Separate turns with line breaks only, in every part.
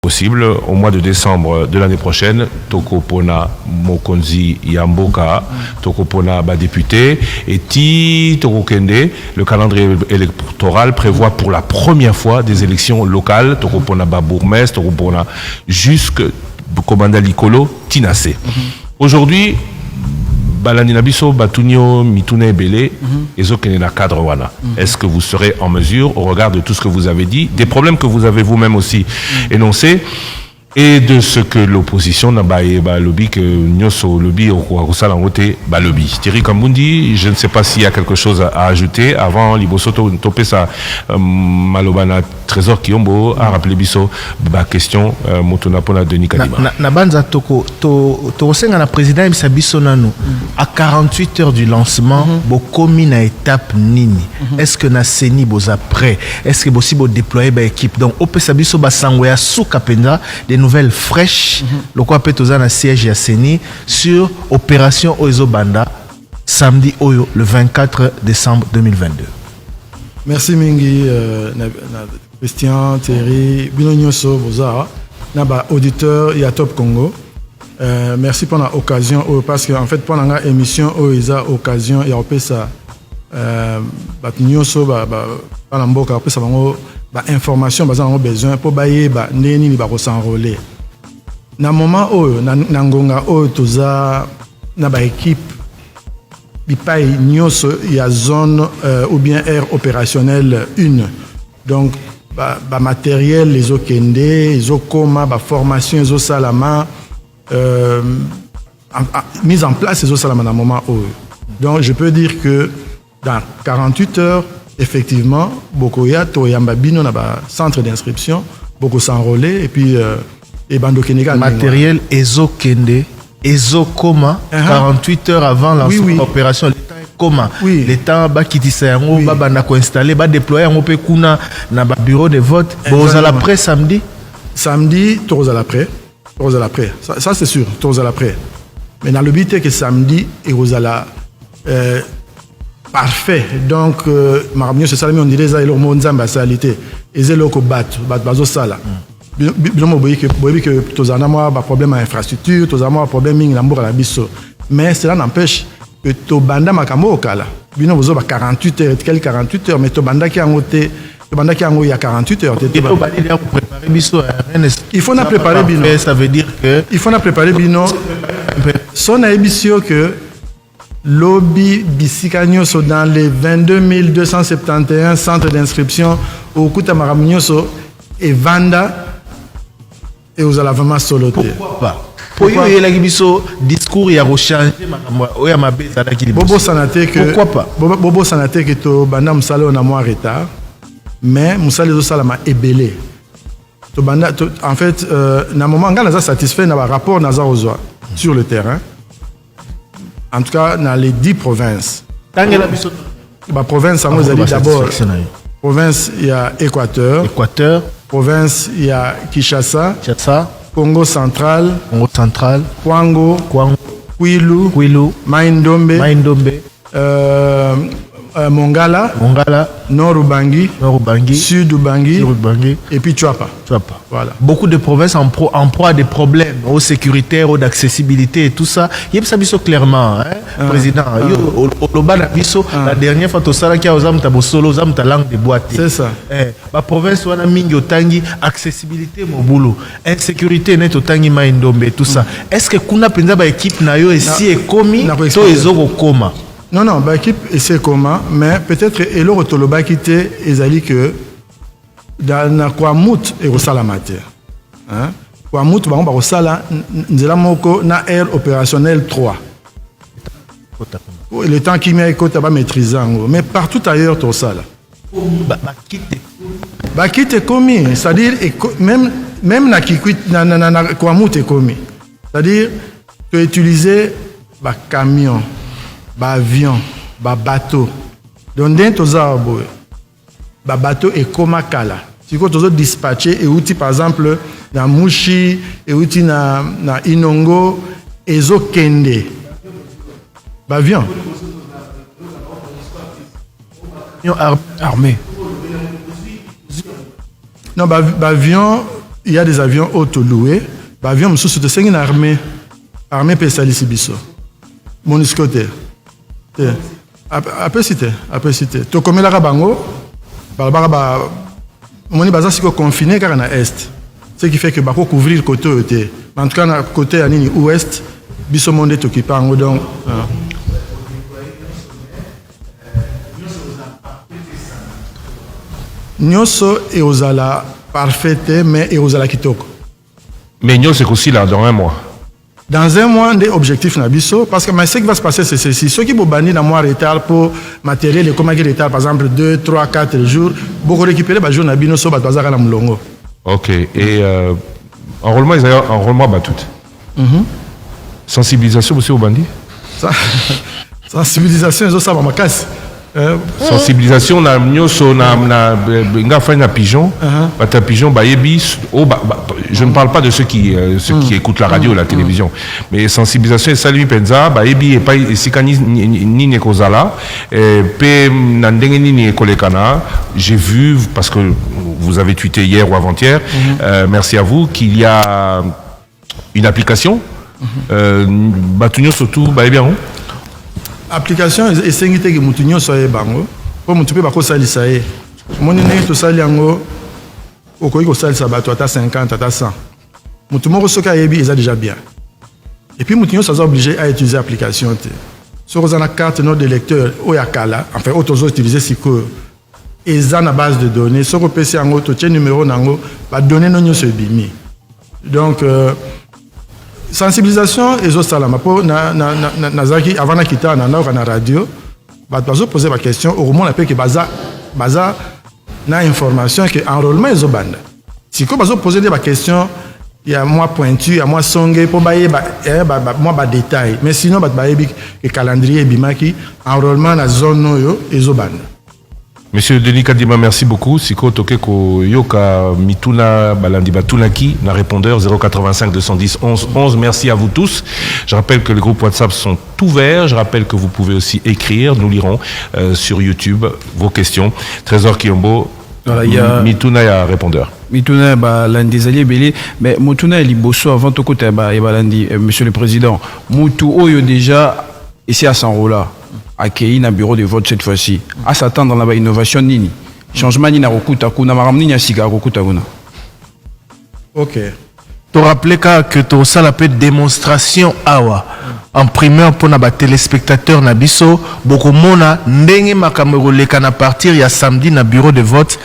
possible. Au mois de décembre de l'année prochaine, Toko Pona Mokonzi Yamboka, Toko Pona député, et Toko Kende, le calendrier électoral prévoit pour la première fois des élections locales, Toko Pona bourgmestre, Toko Pona jusque Komanda Likolo, Tinase. Aujourd'hui, Balani Nabiso, Batunio, Mitune Bele, Ezokene cadre wana. Est-ce que vous serez en mesure, au regard de tout ce que vous avez dit, des problèmes que vous avez vous-même aussi énoncés, et de ce que l'opposition n'a pas lobby que Nyoso lobby au Salangote lobby. Thierry Kambundi, je ne sais pas s'il y a quelque chose à ajouter avant Libosoto Topesa Malobana Trésor Kiombo a rappelé biso question Motona Pona Denis Kadima.
Na banza toko to senga na président biso nanu à 48 heures du lancement bokomi na étape nini. Est-ce que na seni boza prêt? Est-ce que possible déployer ba équipe? Donc opesa biso basango ya suka penza des nouvelles fraîches, le quoi peut être un siège à Seni sur opération Oizo Banda samedi Oyo le 24 décembre 2022.
Merci Mingi, Christian, Thierry, Binonyoso, Boza, Naba auditeur et à Top Congo. Merci pour l'occasion parce qu'en fait pour l'émission Oiza occasion et après ça Binonyoso Palamboka après ça information basée en besoin pour bailler neni ni s'enrôler na moment où na ngonga où toza na ba équipe bipai nyoso ya zone ou bien aire opérationnelle 1 donc matériel les okende les okoma formation les salama mise en place les salama na moment où donc je peux dire que dans 48 heures effectivement, beaucoup y a Toyambabino na ba centre d'inscription, beaucoup s'enrôler et puis et bando Kenégal
matériel Ezo Kende, Ezo Koma 48 heures avant l'opération l'état Koma. L'état ba kitisa yango ba banda ko installer ba déployer yango pe kuna na ba bureau de vote. Boza la près samedi.
Samedi toza la près. Ça c'est sûr, toza la près. Mais dans le but est que samedi et Rosala parfait. Donc, Marabnio, c'est ça, on dirait ça, il y a un peu de salité. Et c'est là qu'on bat bazo sala. Bien, moi, que tous en avoir un problème d'infrastructure, tous en avoir un problème d'ambour à la bisso. Mais cela n'empêche que to banda makamo au kala. Bien, vous avez 48 heures, quel 48 heures, mais to banda qui a ngoté, to banda qui a ngoté il y a 48 heures. Il faut na préparer bino.
Ça veut dire que
il faut na préparer bino. Son aibisio que lobby Bissikagnoso dans les 22 271 centres d'inscription au Koutamaramnioso et Vanda et aux Alavama Soloté.
Pourquoi pas? Pourquoi il y a discours il y a rechange
Bobo Sanate que
pourquoi pas?
Bobo Sanate que to banda musalo na moi retard mais musalo zo salama ebelé. To banda en fait na moment ngala satisfait na rapport na za ozwa sur le terrain. En tout cas, dans les 10 provinces. La province, d'abord, province, il y a Équateur. Province, il y a Kinshasa. Congo central. Kwango. Kwilu. Maindombe. Mongala. Nord Ubangi. Sud Ubangi. Et puis Chuapa. Voilà.
Beaucoup de provinces en proie à des problèmes sécuritaires, d'accessibilité et tout ça. Il y a ça clairement, hein, président. La dernière fois, tu as dit que solo ta langue de boîte.
C'est ça.
La province, on a mis accessibilité, mon boulot. Insécurité, net otangi maindombe, tout ça. Est-ce que kuna penza ba équipe na yo ici est commis to ezoko koma?
Non, bah équipe c'est comment, mais peut-être et le rotoloba quitté ezali que dans Kwamut et Rosalamate. Hein? Kwamut ba Rosala nzela moko na aire opérationnelle 3. Le temps qui met côté ba maîtriser mais partout ailleurs to sala. Ba quitté commis, c'est-à-dire même na kikwit na Kwamut est commis. C'est-à-dire que utiliser ba camion avion, bateau. Donc, bateau est comme kala. Si vous avez dispatché et outil par exemple na Mouchi et outil na Inongo et zo kende. Avion.
Armé.
Non, avion il y a des avions auto-loués. L'avion, monsieur, c'est une armée. Armée peut s'aller si biso. Monisco, après cité. Tu connais la Rabango, on est confiné car on a est. Ce qui fait que bah couvrir le côté ouest. En tout cas, le côté ouest, biso monde est occupé donc. Nyoso et Ozala parfaite, mais et Ozala kitoko.
Mais Nyo, c'est aussi là, dans un mois.
Dans un mois, des objectifs Nabiso, parce que ce qui va se passer, c'est ceci. Ceux qui vont bannir dans mois retard pour matériel, comme un retard, par exemple, 2, 3, 4 jours, beaucoup récupérer les jours Nabino, so bazar na mulongo.
Ok. Et enrôlement tout. Sensibilisation aussi aux bandits.
Sensibilisation, ils ont ça, ma casse.
Sensibilisation na nyoso na nga fa na pigeon bata pigeon bayebi je ne parle pas de ceux qui écoutent la radio ou la télévision, mais sensibilisation et salimi penza bayebi et pas sikani ni ne kozala pe na ndenge ni kolekana. J'ai vu, parce que vous avez tweeté hier ou avant-hier, merci à vous, qu'il y a une application batunyo surtout bayebi en
application et sengite que mutunyo soye bango pour mutupe bako salisa ye moni ne to sali yango okoyi ko salisa bato ata 50 ata 100 mutumo soka yebi est déjà bien et puis mutunyo ça obligé à utiliser application te so ko zana carte no de lecteur o yakala enfin auto utiliser siko eza na base de données so ko pesi yango to tie numéro nango ba donner no nyo se bimi donc sensibilisation et autres salama pour nazaki avant na kita na radio ba poser la question au moment appelle que baza na information que enrôlement et banda si ko bazo poser des questions il y a moi pointu il y a moi songe pour bailler moi ba détail mais sinon ba bailler que calendrier bimaki enrôlement na zone yo et banda.
Monsieur Denis Kadima, merci beaucoup. Siko Tokeko Yoka Mituna Balandi Batunaki, na répondeur 085 210 11 11. Merci à vous tous. Je rappelle que les groupes WhatsApp sont ouverts. Je rappelle que vous pouvez aussi écrire. Nous lirons sur YouTube vos questions. Trésor Kiombo, voilà, Mituna ya répondeur.
Mituna Balandi Zali Belé, mais Mutuna Liboso avant tout côté Balandi, Monsieur le Président. Moutou Oyo déjà ici à Sanrola. Accueilli dans le bureau de vote cette fois-ci. À s'attendre dans la innovation nini. Changement ni na rokuta kuna maramni ni siga rokuta kuna.
OK.
Tu rappelles que tu ça la démonstration awa en primeur pour na téléspectateurs na biso beaucoup mona ndenge makamero leka na partir il y a samedi na bureau de vote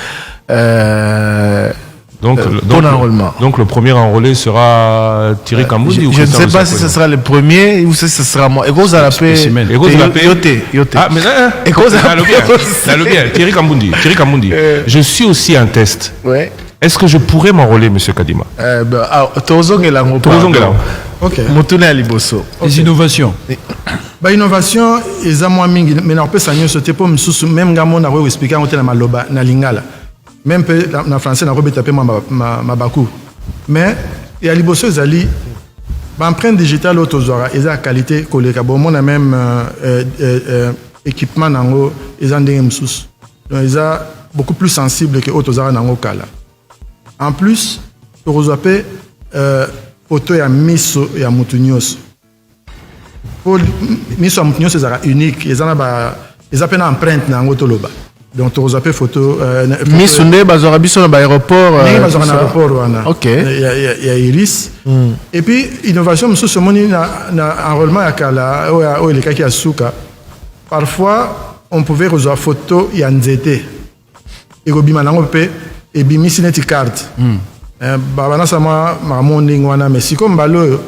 donc le premier enrôlé sera Thierry Kamboudi ou
je ne sais pas si ce sera le premier ou si ce sera moi. Ego za la paix. Yote. Ah mais
bien. Thierry Kamboudi. Je suis aussi un test.
Ouais.
Est-ce que je pourrais m'enrôler, Monsieur Kadima?
Tozongela.
OK.
Motuna liboso.
Les innovations.
Innovation eza moi mingi mais na pesa nyoso te po msusu même ngamo na ko expliquer en na maloba na lingala. Même en français, on a tapé ma bakou. Mais il y a liboso zali, l'empreinte digitale autozora, ils ont qualité collée. Bon, on a même équipement nango, ils ont des msous. Donc ils ont beaucoup plus sensible que autozora nango kala. En plus, autozora photo ya miso ya mutunyos. Pour miso ya mutunyos c'est unique. Ils ont une empreinte nango toloba. Donc tu as fait photo
Missunde bazorabiso na aéroport OK.
Il y a Iris et puis innovation monsieur somoni na enrôlement ya kala o le kaki asuka parfois on pouvait recevoir photo ya nzete et go bima nango pe et bimi sineti carte bana sama mamondi ngwana mais si comme balo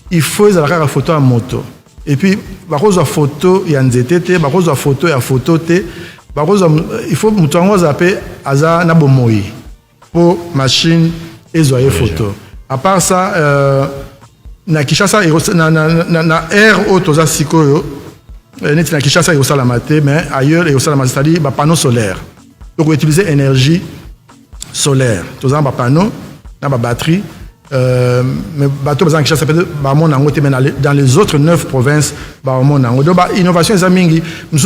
il faut la photo en moto et puis ba recevoir photo ya nzete te ba recevoir photo ya photo te. Il faut que nous appelions Aza Nabomoui pour machine et zoyer photo. À part ça, na Kishasa na air autoza sikoyo, net na Kishasa il la maté, mais ailleurs il la maté, c'est-à-dire panneau solaire. Donc on utilise énergie solaire. Tous un panneau, na batterie. Mais bateau bazan Kishasa peut dans les autres 9 provinces donc innovation est mingi nous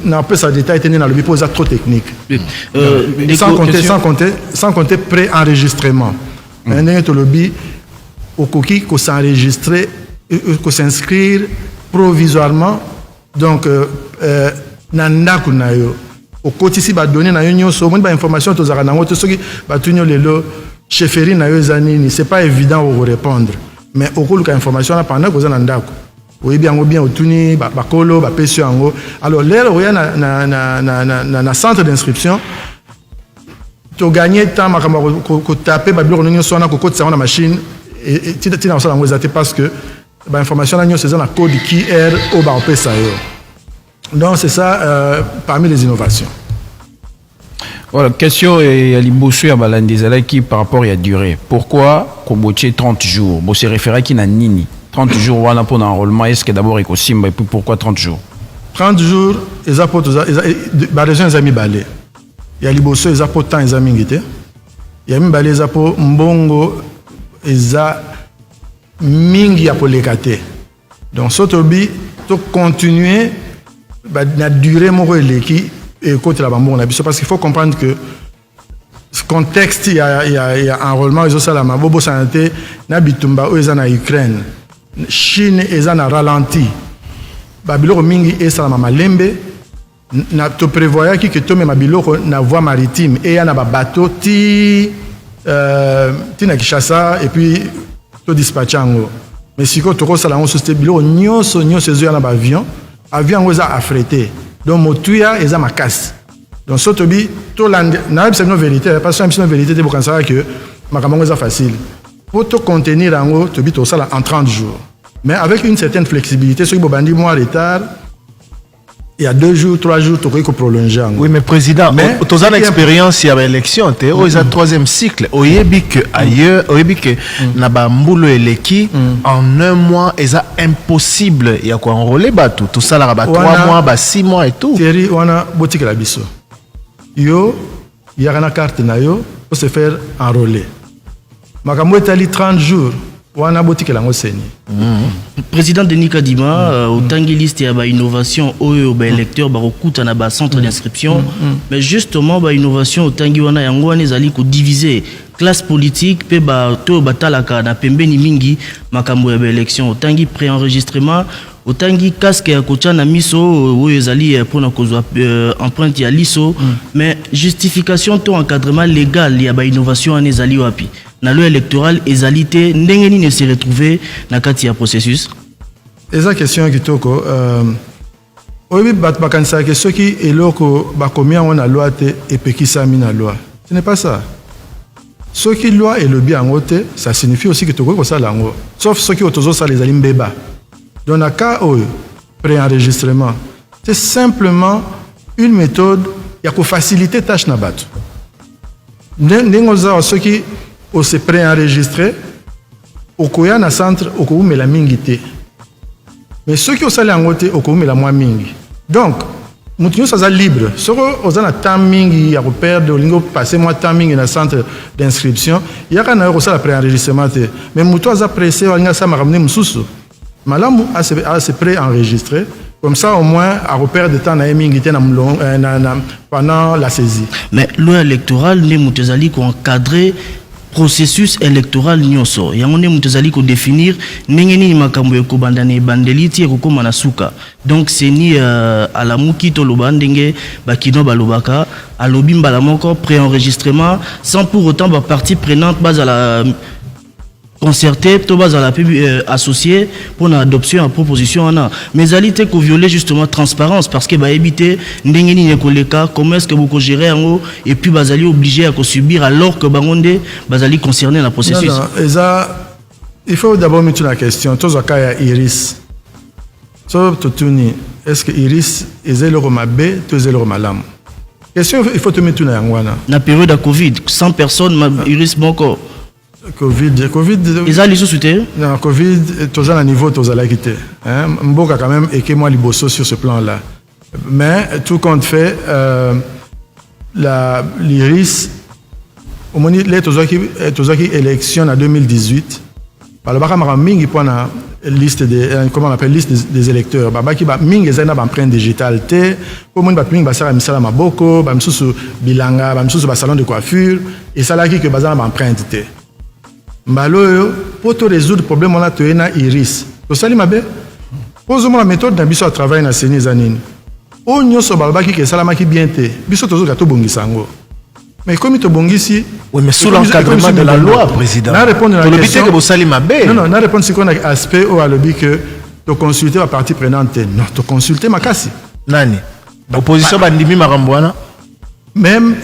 n'a pas ça détail tenir dans le bipo trop technique sans compter pré-enregistrement ndenge tolobi okoki ko s'enregistrer ko s'inscrire provisoirement donc na ndako na yo okotisi ba donner na yo nyonso moni ba information tozaka nango to soki batunyo lelo chefferie na yo ezanini c'est pas évident de répondre mais okoluka information na pendant koza na ndako oyebi yango bien otuni bakolo bapesi yango alors lelo oya na centre d'inscription to gagner temps makambo ko taper ba biloko nyonso na ko kotisa na machine et tina osala yango ezate parce que ba information na nyonso eza na code QR o ba opesa yo. Donc c'est ça parmi les innovations.
Voilà, question à Liboso à Balandizala qui par rapport à la durée. Pourquoi Kobotier 30 jours? Bon, c'est référé qui n'a nini. 30 jours, voilà pour l'enrôlement. Est-ce que d'abord il faut et puis pourquoi 30 jours?
30 jours, les apôtres, les gens ont mis balé. Il y a Liboso, les apôtres, tant ils ont mis guité. Il y a mis balé, les apôtres, mbongo, ils ont mingi à polekate. Donc, sotobi, to continuer, la durée, mon qui et côté là parce qu'il faut comprendre que ce contexte il y a enrôlement ils ont ça la mabobo santé na bitumba ils en Ukraine Chine ils en ralenti babilo mingi et ça la malembe na to prévoyait que to me mabilo na voie maritime et y a na bateau ti na Kinshasa et puis to dispatchango mais si ko to ça la on susté bilo nyonso zo na avion ils a affrété. Donc motuya eza makasi. Donc sotobi to land na c'est une vérité parce que c'est une vérité de bokansara que makambo eza facile. Pour te contenir en to bi to ça en 30 jours. Mais avec une certaine flexibilité, ceux qui bobandi mois retard il y a 2 jours, 3 jours, tu peux prolonger.
Oui, mais président, tu as une expérience, il y a l'élection, tu es au 3e cycle. Au Yébik ailleurs, au Yébik, Nabambulo et Leki, en 1 mois, c'est impossible. Il y a quoi enrôler, tout ça, là, 3 mois, 6 mois et tout.
Thierry, on a boutique la biso. Yo, il y a une carte na yo pour se faire enrôler. Makambo est 30 jours. Wana boutique la ngoseni.
Président Denis Kadima au tangi liste ya ba innovation oyo ba électeur ba okuta na ba centre d'inscription mais justement ba innovation au tangi wana yango wana ezali ko diviser classe politique pe ba to batalaka na pembeni mingi makambo ya ba élection au tangi préenregistrement au tangi casque ya kocha na miso oyo ezali pona kozwa empreinte ya liso mais justification to encadrement légal ya ba innovation wana ezali wapi na loi électorale ezalité ndengeni ne se retrouver na kati ya processus.
Eza question kitoko oyebi bat bakanisa ke soki eloko bakomia na loi te epekisami na loi. Ce n'est pas ça. Soki loi et le bien ngote, ça signifie aussi que toko ko sala ngo. Sauf soki otozo sala ezali mbeba. Dans le cas oyo préenregistrement, c'est simplement une méthode ya ko faciliter tâche na bato. Ndengoza soki on se préenregistré au koya na centre au ko la mingi te mais ceux qui ont salé en côté au ko la moins mingi donc mutinyo ça libre soko ozana temps mingi ya perdre lingo passer moi temps mingi na centre d'inscription ya kana ko sala préenregistrement te mais muto aza pressé wanga sa makamne mususu malamu a se préenregistré comme ça au moins à repère de temps na mingi te na pendant la saisie
mais loi électorale ne mutezali ko encadrer processus électoral nyonso yango ne mutezali ko définir nengeni makambo ko bandane bandeliti ko koma na suka donc c'est ni à la muki to lobandenge bakino balobaka alobi mbala moko préenregistrement sans pour autant ba partie prenante base à la concerté to base à la associé pour l'adoption en proposition ana mais alité ko violer justement transparence parce que ba éviter ndengeni ne koleka comment est-ce que vous gérer en et puis bazali obligé à subir alors que bangonde bazali concerné dans le processus.
Non, il faut d'abord mettre la question to zakaya iris so totuni est-ce que iris ezelo mabe to ezelo malam question il faut te mettre na ngwana
na période de Covid 100 personnes iris moko
Covid.
Ils ont les sous-soutés.
Non, Covid, tous à niveau, tous à la quitter. Mboka quand même et que moi liboso sur ce plan-là. Mais tout compte fait, l'IRIS, au moment où les élections en 2018, par le bas mingi pour la liste des comment on appelle liste des électeurs. Baba qui ba mingi zena ba empreinte digitale te, au monde ba mingi ba sala misala maboko, ba msusu bilanga, ba msusu ba salon de coiffure et ça là qui que bazana ba empreinte te. mbalo pour te résoudre le problème on a tu na iris to sali mabe pose moi la méthode na biso à travailler na seni zanini o nyoso balbaki ke salamaki bien te biso tozo ka to bongisa ngo mais comme to bongisi
oui mais sous l'encadrement de la loi président
na répondre à la question
que vous sali mabe
non na répondre c'est qu'on a aspect au alobi que to consulter la partie prenante non to consulter makasi
nani opposition bandimi marambwana
même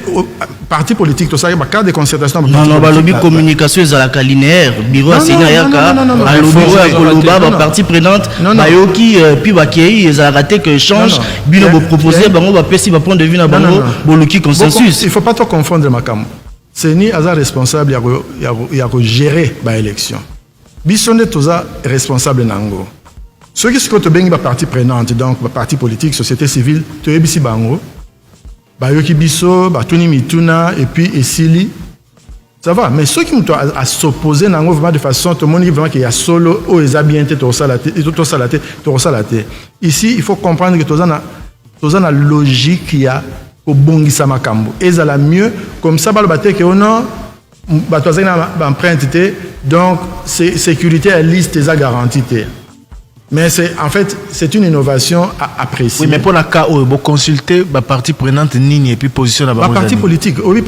parti politique tout ça il y a cadre de concertation
non balobi communication ezalaka linéaire bureau ya sena yaka alobi ya koloba ba partie prenante bayoki puis bakei ezalaka te que échange bino bo proposer bango ba pesi ba point de vue na bango boluki consensus
il faut pas trop confondre makam seni aza responsable ya ko gérer ba élection bisonde toza responsable nango ceux qui sont bengi ba partie prenante donc ba parti politique société civile to yebisi bango bayoki biso batuni mituna et puis esili ça va mais ceux qui ont à s'opposer nango vraiment de façon tout le monde vraiment qu'il y a solo o eza bien te to salate ici il faut comprendre que toza na logique ya ko bongisa makambo ezala mieux comme ça balobate que non bato azana empreinte te donc c'est sécurité à liste eza garantie te. Mais en fait, c'est une innovation à apprécier.
Oui, mais pour la cas où vous consultez la partie prenante Nini et puis position la
partie politique. Oui,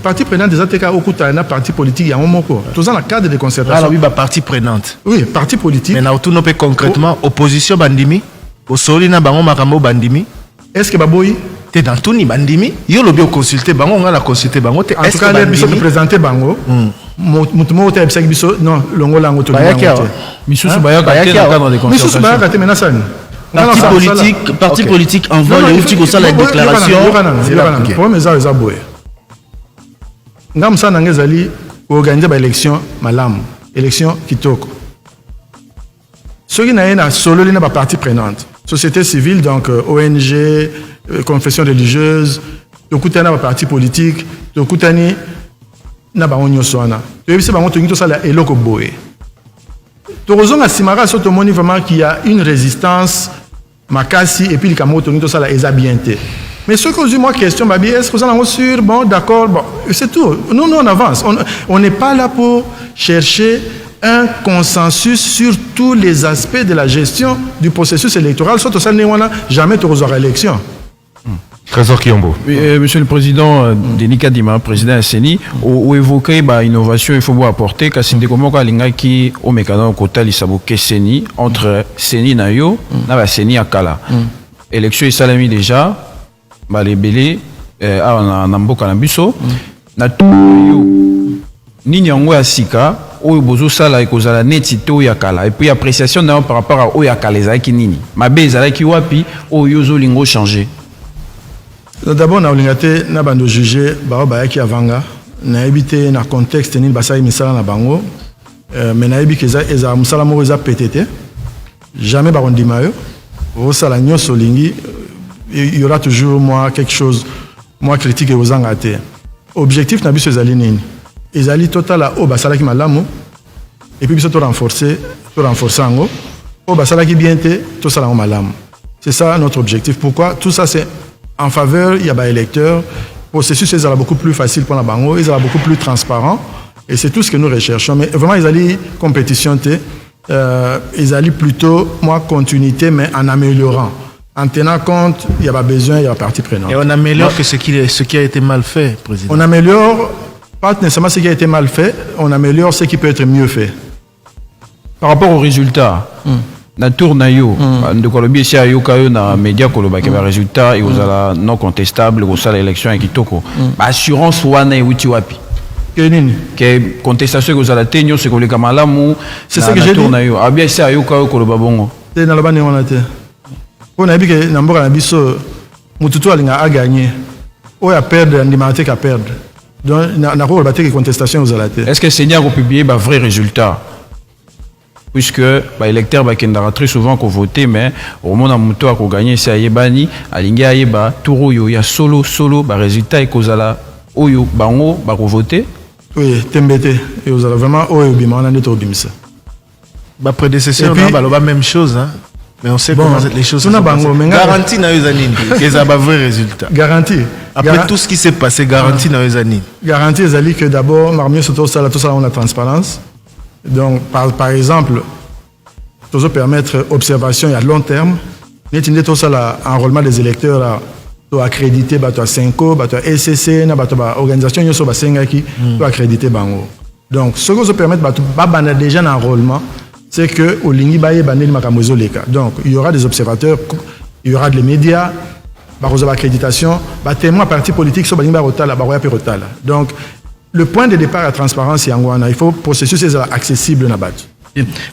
partie prenante des ATK au coup la partie politique il y a un moment quoi. Tout ça dans le cadre de concertation.
Ah oui, partie prenante.
Oui, partie politique.
Mais na tout nous peut concrètement opposition bandimi, au soli na bango makambo bandimi.
Est-ce que baboyi
t'es dans tout ni bandimi? Yo le bien consulter bango on a la consulter bango.
En tout cas, les biso présenter bango. Mutumo te ebisa biso non longo lango to bango.
Misusu bayaka te dans des concertations.
Misusu bayaka te menasan.
Parti politique envoie les outils comme ça la déclaration.
Problème eza boye. Ngam sa nanga ezali organiser ba élection malamu, élection kitoko. Soki na yena solo lina ba partie prenante. Société civile donc ONG, confession religieuse, tokutana ba parti politique, tokutani na ba onyo soana. Tobisi bango tongi to sala eloko boye. Torozonga simara so to moni vraiment qu'il y a une résistance makasi et puis le Cameroun tongi to sala ezabienté. Mais ce que je moi question babi est-ce que vous en sûr bon d'accord bon c'est tout. Nous on avance. On n'est pas là pour chercher un consensus sur tous les aspects de la gestion du processus électoral. Surtout ça n'est jamais torozora élection.
Trésor Kiombo.
Monsieur le Président, Denis Kadima, président SNI, ou évoqué l'innovation, il faut apporter que c'est comment qui au mécanisme côté l'Isaboke SNI entre SNI Nayo, na SNI Akala. Élection et salami déjà, les belés à Namboka Nambiso, na tout ni nyango ya sika, oyo bozo sala ekozala netito ya kala et puis appréciation par rapport à oyo akala ezaki nini. Mabe ezalaki wapi oyo zo lingo changer.
D'abord, on a bando jugé bayaki avanga na ebité na contexte ni basai misala na bango mais na ebi keza eza musala mo eza PTT jamais barondi mayo au sala nyoso lingi il y aura toujours moi quelque chose moi critique aux angate objectif na biso ezali nini ezali total au basala ki malamu et puis biso to renforcer ngo au basala ki bien te to sala malamu c'est ça notre objectif. Pourquoi tout ça c'est en faveur, il y a des électeurs. Le processus est beaucoup plus facile pour la bango, il est beaucoup plus transparent. Et c'est tout ce que nous recherchons. Mais vraiment, ils allaient compétition, ils allaient plutôt, moi, continuité, mais en améliorant. En tenant compte, il y a besoin, il y a partie prenante.
Et on améliore que ce qui a été mal fait, Président.
On améliore, pas nécessairement ce qui a été mal fait, on améliore ce qui peut être mieux fait.
Par rapport aux résultats, na tour na yo de kolobi sia yo kayo na média koloba ke ba résultat et ozala non contestable ko sala élection kitoko ba assurance wana e uti wapi
ke nini
ke contestation ko sala tenyo se ko le kamalamu
c'est ça que j'ai dit
na yo abia sia yo kayo koloba bongo
te na loba ni wana te on a vu que na mboka na biso mututu alinga a gagner o ya perdre ndimate ka perdre donc na ko ba te contestation ozala te
est-ce que Seigneur ko publier ba vrai résultat puisque les électeurs très souvent qu'on voté mais au moment où on a gagné c'est ayebani alingi ayeba touro yo ya solo résultat et kozala oyo bango ba ko voter
oui tembete et ozala vraiment oyo bima na neto bimisa
ba prédécesseur na ba même chose hein Mais on sait
Bon,
comment les choses se
tuna
sont
bango,
passées.
mais nga-
Garantie na Yozanine. Ils ont un vrai résultat.
Garantie.
Après tout ce qui s'est passé, garantie na Yozanine.
Garantie, c'est que d'abord, marmieux surtout ça, tout ça, on a transparence. Donc, par exemple, tout ça permettre observation à long terme. N'est-il tout ça l'enrôlement des électeurs là, accrédité, à 5 ans, à SCC, à organisation, il y a qui accrédité bango. Donc, ce que ça permet de déjà un enrôlement, c'est que au Lingi Baye Banel Makamozo Leka. Donc, il y aura des observateurs, il y aura des médias, il y aura accréditation, témoins partis politiques, donc, le point de départ à transparence, il faut que le processus soit accessible.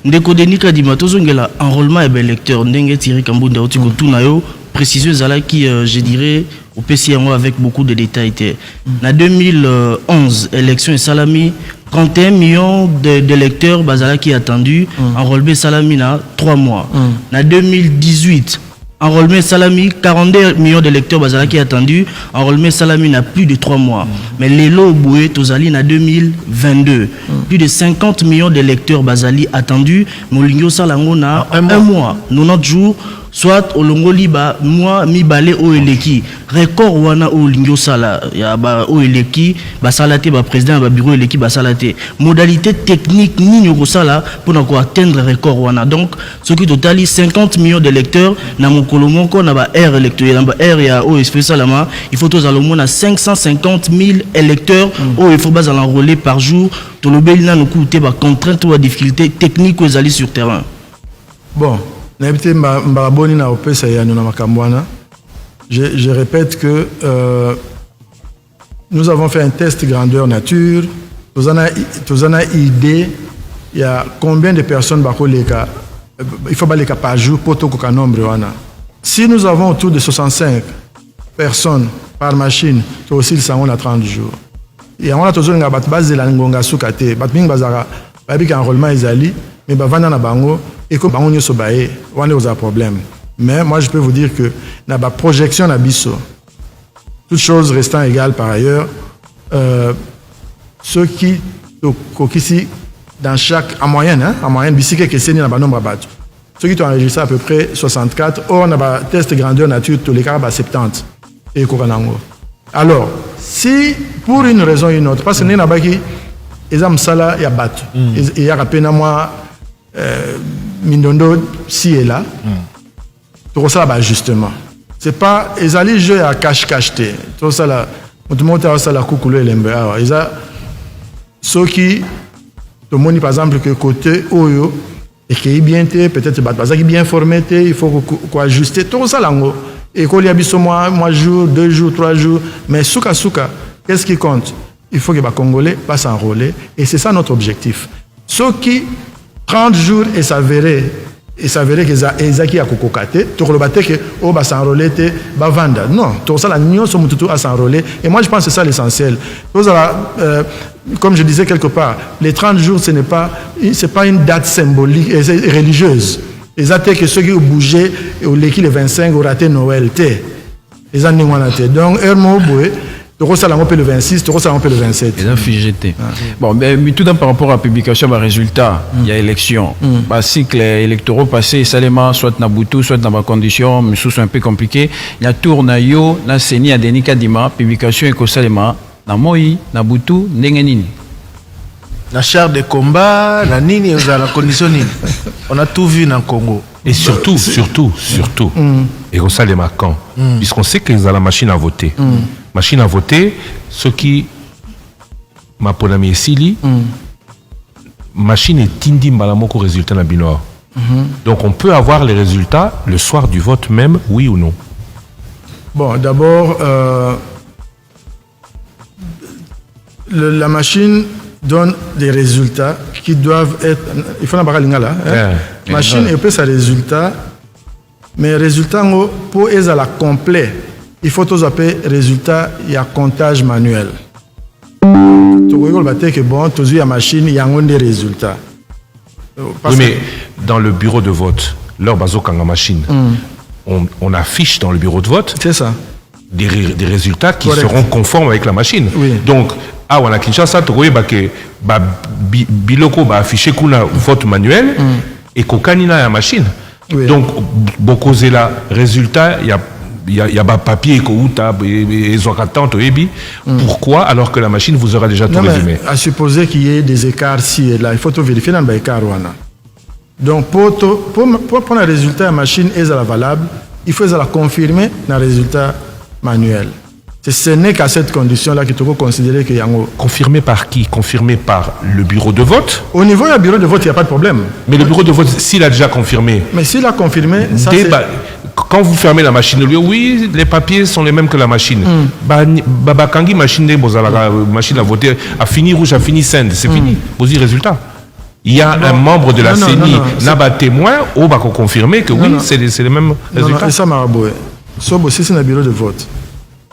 Ndeko Denika Dima tozongela enrôlement et électeur ndenge Thierry Kambunda otiko tunayo précision zala qui je dirais au PCMO avec beaucoup de détails. Na 2011 élection et Salami 31 millions d'électeurs bazala qui attendu enrôlement Salami na 3 mois. Na 2018 enrôlement Salami 42 millions d'électeurs bazala qui attendu enrôlement Salami n'a plus de 3 mois. Mais les lots boué tozali na 2022 plus de 50 millions d'électeurs bazali attendus Molingyo Salango na un mois 90 jours soit au longo liba moi mi balé o eleki record wana o lingyo sala ya ba o eleki ba salate ba président ba bureau eleki ba salate modalité technique ni nyoko sala pour na atteindre record wana. Donc ce qui totali 50 millions d'électeurs na mokolo moko na ba aire électorale na ba aire ya o spécialement il faut tous au moins 550 000 électeurs o il faut bas enrôler par jour to le belina no coûter ba contrainte ou difficulté technique aux alliés sur terrain.
Bon, je répète que nous avons fait un test grandeur nature. Nous avons idée, il y a combien de personnes il faut les cas par jour pour tout le nombre. Si nous avons autour de 65 personnes par machine, c'est aussi le salon à 30 jours. Et on a toujours une base de la Ngonga Soukate, Batming Bazara, avec un enrôlement Isali, mais Bavana Nabango, et comme on y sobaye, on a un problème. Mais moi, je peux vous dire que la projection d'Abisso, toutes choses restant égales par ailleurs, ceux qui, dans chaque, en moyenne, bicycle qui est dans le nombre de ceux qui ont enregistré à peu près 64, or on a un test grandeur nature, tous les cas, 70. Et alors, si pour une raison ou une autre, parce que nous avons dit, ils ont sala, il y a battu. Il y a rapidement moi, Mindondo, si et là, tout ça, justement. C'est pas, ils allaient jouer à cache-cache. Tout ça, là, tout le monde a ça, la coucoulé, l'embéa. Ils ont, ceux qui, tout le monde, par exemple, que côté Oyo, et qui est bien, peut-être, qui est bien formé, il faut qu'on ajuster. Tout ça, là, et qu'on y habite moi, jour, 2 jours, 3 jours. Mais souka, qu'est-ce qui compte? Il faut que les Congolais passent à enrôler. Et c'est ça notre objectif. Ceux qui, 30 jours, et s'avérer que Ezaki a kokokate, tout le bateau que oh bah s'enrôler te bah vendre. Non, tout ça la nion sont tout à s'enrôler. Et moi je pense que c'est ça l'essentiel. Comme je disais quelque part, les 30 jours c'est pas une date symbolique et religieuse. Exactement que ceux qui ont bougé ou l'équipe le 25 ont raté Noël te. Les années donc Hermo Boué. Tu reçois le 26, tu reçois le 27.
Ils ont figé. Bon, mais tout dans par rapport à la publication des résultats, il y a élection. Le cycle électoral passé, Salema, soit Nabutu, soit dans ma condition, mais sous un peu compliqué. Il y a Tournayo, la Seni, à Denika Dima, publication et Salema, na Moi, Nabutu, Nengenini.
La char de combat, la nini, la condition nini. On a tout vu dans le Congo.
Et surtout, et on les marquants, puisqu'on sait qu'ils ont la machine à voter. Machine à voter, ceux qui m'appellent Sili, machine est indi mbalamoko résultat na binoir. Donc on peut avoir les résultats le soir du vote même, oui ou non.
Bon, d'abord, la machine donne des résultats qui doivent être. Il faut n'avoir là. Machine et puis sa résultat, mais résultat pour être la complet. Il faut tous appeler résultat, il y a comptage manuel. Tu regardes que bon, tu as machine, il y a des résultats.
Oui, mais dans le bureau de vote, leur bazo kanga machine, on affiche dans le bureau de vote.
C'est ça.
Des résultats qui
Correct.
seront conformes avec la machine.
Oui.
Donc, à wana Kinshasa, tu vois que biloko ba affiché kuna vote manuel et kokanina la machine.
Oui.
Donc, beaucoup de là, résultat, il y a pas papier et pourquoi alors que la machine vous aura déjà tout
Non,
résumé?
mais à supposer qu'il y ait des écarts ci et là, il faut tout vérifier dans les écarts. Donc, pour prendre le résultat, la machine est valable, il faut la confirmer dans le résultat manuel. Ce n'est qu'à cette condition-là qu'il faut considérer qu'il y a un...
Confirmé par qui? Confirmé par le bureau de vote?
Au niveau du bureau de vote, il n'y a pas de problème.
Mais le bureau de vote, s'il a déjà confirmé,
Mais s'il a confirmé, ça c'est...
quand vous fermez la machine, oui, les papiers sont les mêmes que la machine. Kangi machine à voter, a fini rouge, a fini send, c'est fini. Vous dites résultat. Il y a un membre de la CENI, n'a pas témoin, ou va confirmer que oui, c'est les mêmes résultats.
Non, ça m'a raboué. Sauf aussi c'est un bureau de vote.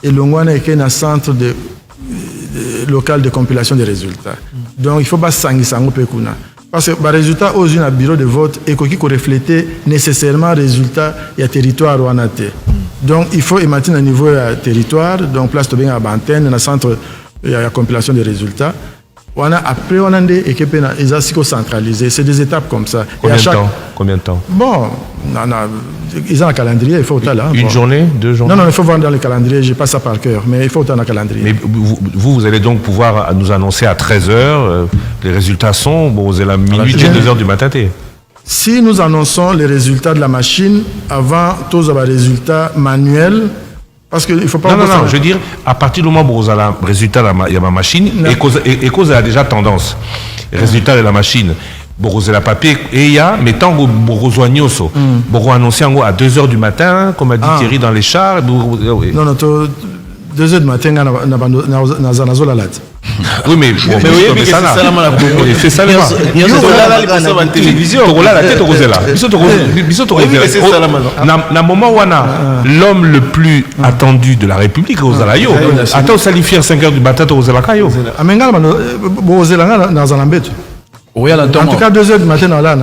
Et l'Ongwana est un centre local de compilation des résultats. Donc il ne faut pas s'engager pekuna. Parce que le résultat aux un bureau de vote et qui reflète nécessairement le résultat il y a territoire ou en Donc il faut maintenir un niveau territoire, donc place de bien à Bantène, dans le centre il y a la compilation des résultats. Après, on a des équipes centralisées. C'est des étapes comme ça.
Combien de temps?
Bon, ils ont un calendrier, il faut là.
Une journée, 2 journées?
Non, il faut voir dans le calendrier, je n'ai pas ça par cœur, mais il faut dans le calendrier.
Mais vous allez donc pouvoir nous annoncer à 13h, les résultats sont, vous êtes à minuit et 2h du matin.
Si nous annonçons les résultats de la machine avant tous les résultats manuels, parce qu'il ne faut pas...
Non, je veux dire, à partir du moment où vous avez le résultat de la machine, et cause a déjà tendance, le résultat de la machine, vous avez la papier, et il y a, mais tant que vous rejoignez, vous annoncez à 2h du matin, comme a dit Thierry dans les chars.
Non, 2h du matin, on a la latte.
Oui, mais c'est ça là. C'est ça là. Il y a la télévision. Dans le moment où on a l'homme le plus attendu de la République, attends, ça lui fait 5h du matin, tu as la
en tout cas, 2h du matin, là,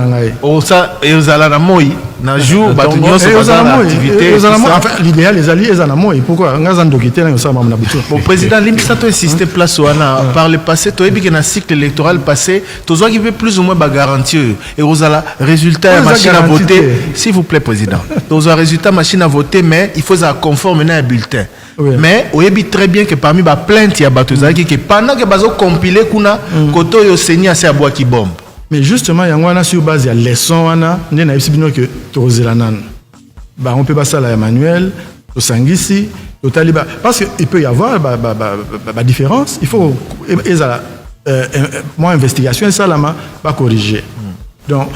l'idéal, les alliés, pourquoi?
Bon, président, l'important insisté place par le passé, tu as vu qu'il y a un cycle électoral passé, tu as vu plus ou moins garantir et vous avez résultat machine à voter, s'il vous plaît, président. Tu as résultat machine à voter, mais il faut ça conforme à un bulletin. Oui. Mais vous savez très bien que parmi les plaintes, il y a que pendant que vous compilez, koto yo seni assez à bois qui bombe.
Mais justement, il y a une sur base de la leçon, on peut passer à la manuel, au sangisi, au taliban. Parce qu'il peut y avoir des différences. Il faut, moi, investigation, ça, là, va corriger. Donc,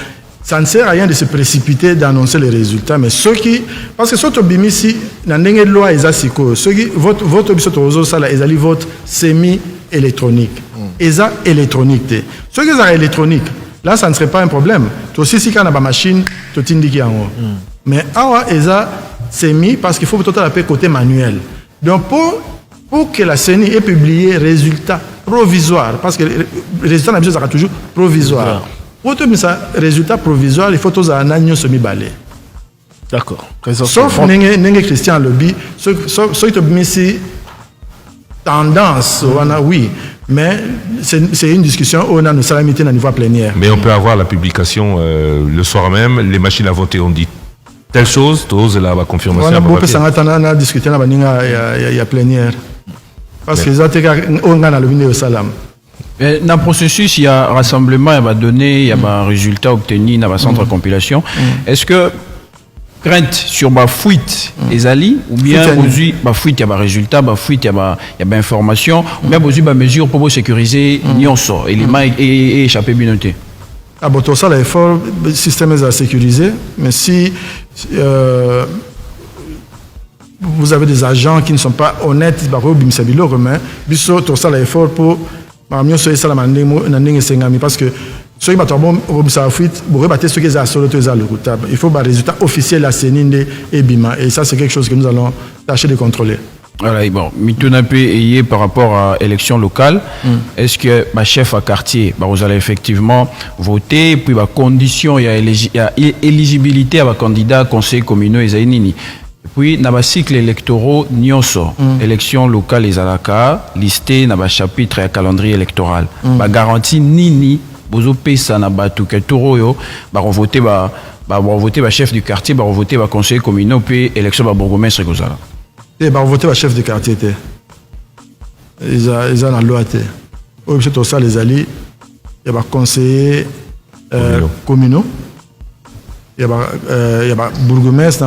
ça ne sert à rien de se précipiter d'annoncer les résultats, mais ceux qui... Parce que ceux qui ont ici, dans les lois, ceux qui votent vote semi-électronique. Ils ont électronique. Ceux qui ont électronique, là, ça ne serait pas un problème. Tu aussi, si tu as une machine, tu t'indiques en haut. Mais awa, ils ont semi, parce qu'il faut tout à côté manuel. Donc, pour que la CENI ait publié résultats provisoires, parce que le résultat n'a sera toujours provisoire. Pour tout ça, résultat provisoire, il faut tous un agneau semi-balai.
D'accord.
Sauf Nengue Christian Lobby, ceux qui ont mis ici tendance, oui, mais c'est une discussion où on a une salamité à niveau plénière.
Mais on peut avoir la publication le soir même, les machines à voter ont dit telle chose, tous là, la confirmation.
On a discuté il y a plénière. Parce que on a le salam.
Dans le processus, il y a rassemblement, il y a données, il y a résultats obtenus dans le centre de compilation. Est-ce que crainte sur ma fuite les alliés ou bien aujourd'hui ma fuite il y a résultat, ma fuite il y a information ou bien aujourd'hui ma mesure pour sécuriser nyonso élément et échapper bien noté.
Ah bon, tout ça l'effort le système est à sécuriser, mais si vous avez des agents qui ne sont pas honnêtes, tout ça l'effort pour parce que ceux qui ont fuite, il faut un résultat officiel à CENI et BIMA. Et ça, c'est quelque chose que nous allons tâcher de contrôler.
Voilà, bon, Mitounapé par rapport à l'élection locale, est-ce que ma chef à quartier, vous allez effectivement voter, puis ma condition, il y a éligibilité à ma candidat conseil communal et Zainini. Puis, dans le cycle électoral, nyonso, élection locale et Zalaka, listé dans le chapitre et calendrier électoral. Ma garantie nini, bozo pesa na batu ke toroyo, on voter va voter le chef du quartier, va voter le conseiller communal, puis élection va bourgmestre kozala.
Et va voter le chef du quartier. Ils ont la loi. Au tout ça les alliés, il y a conseiller communaux, il y a bourgmestre,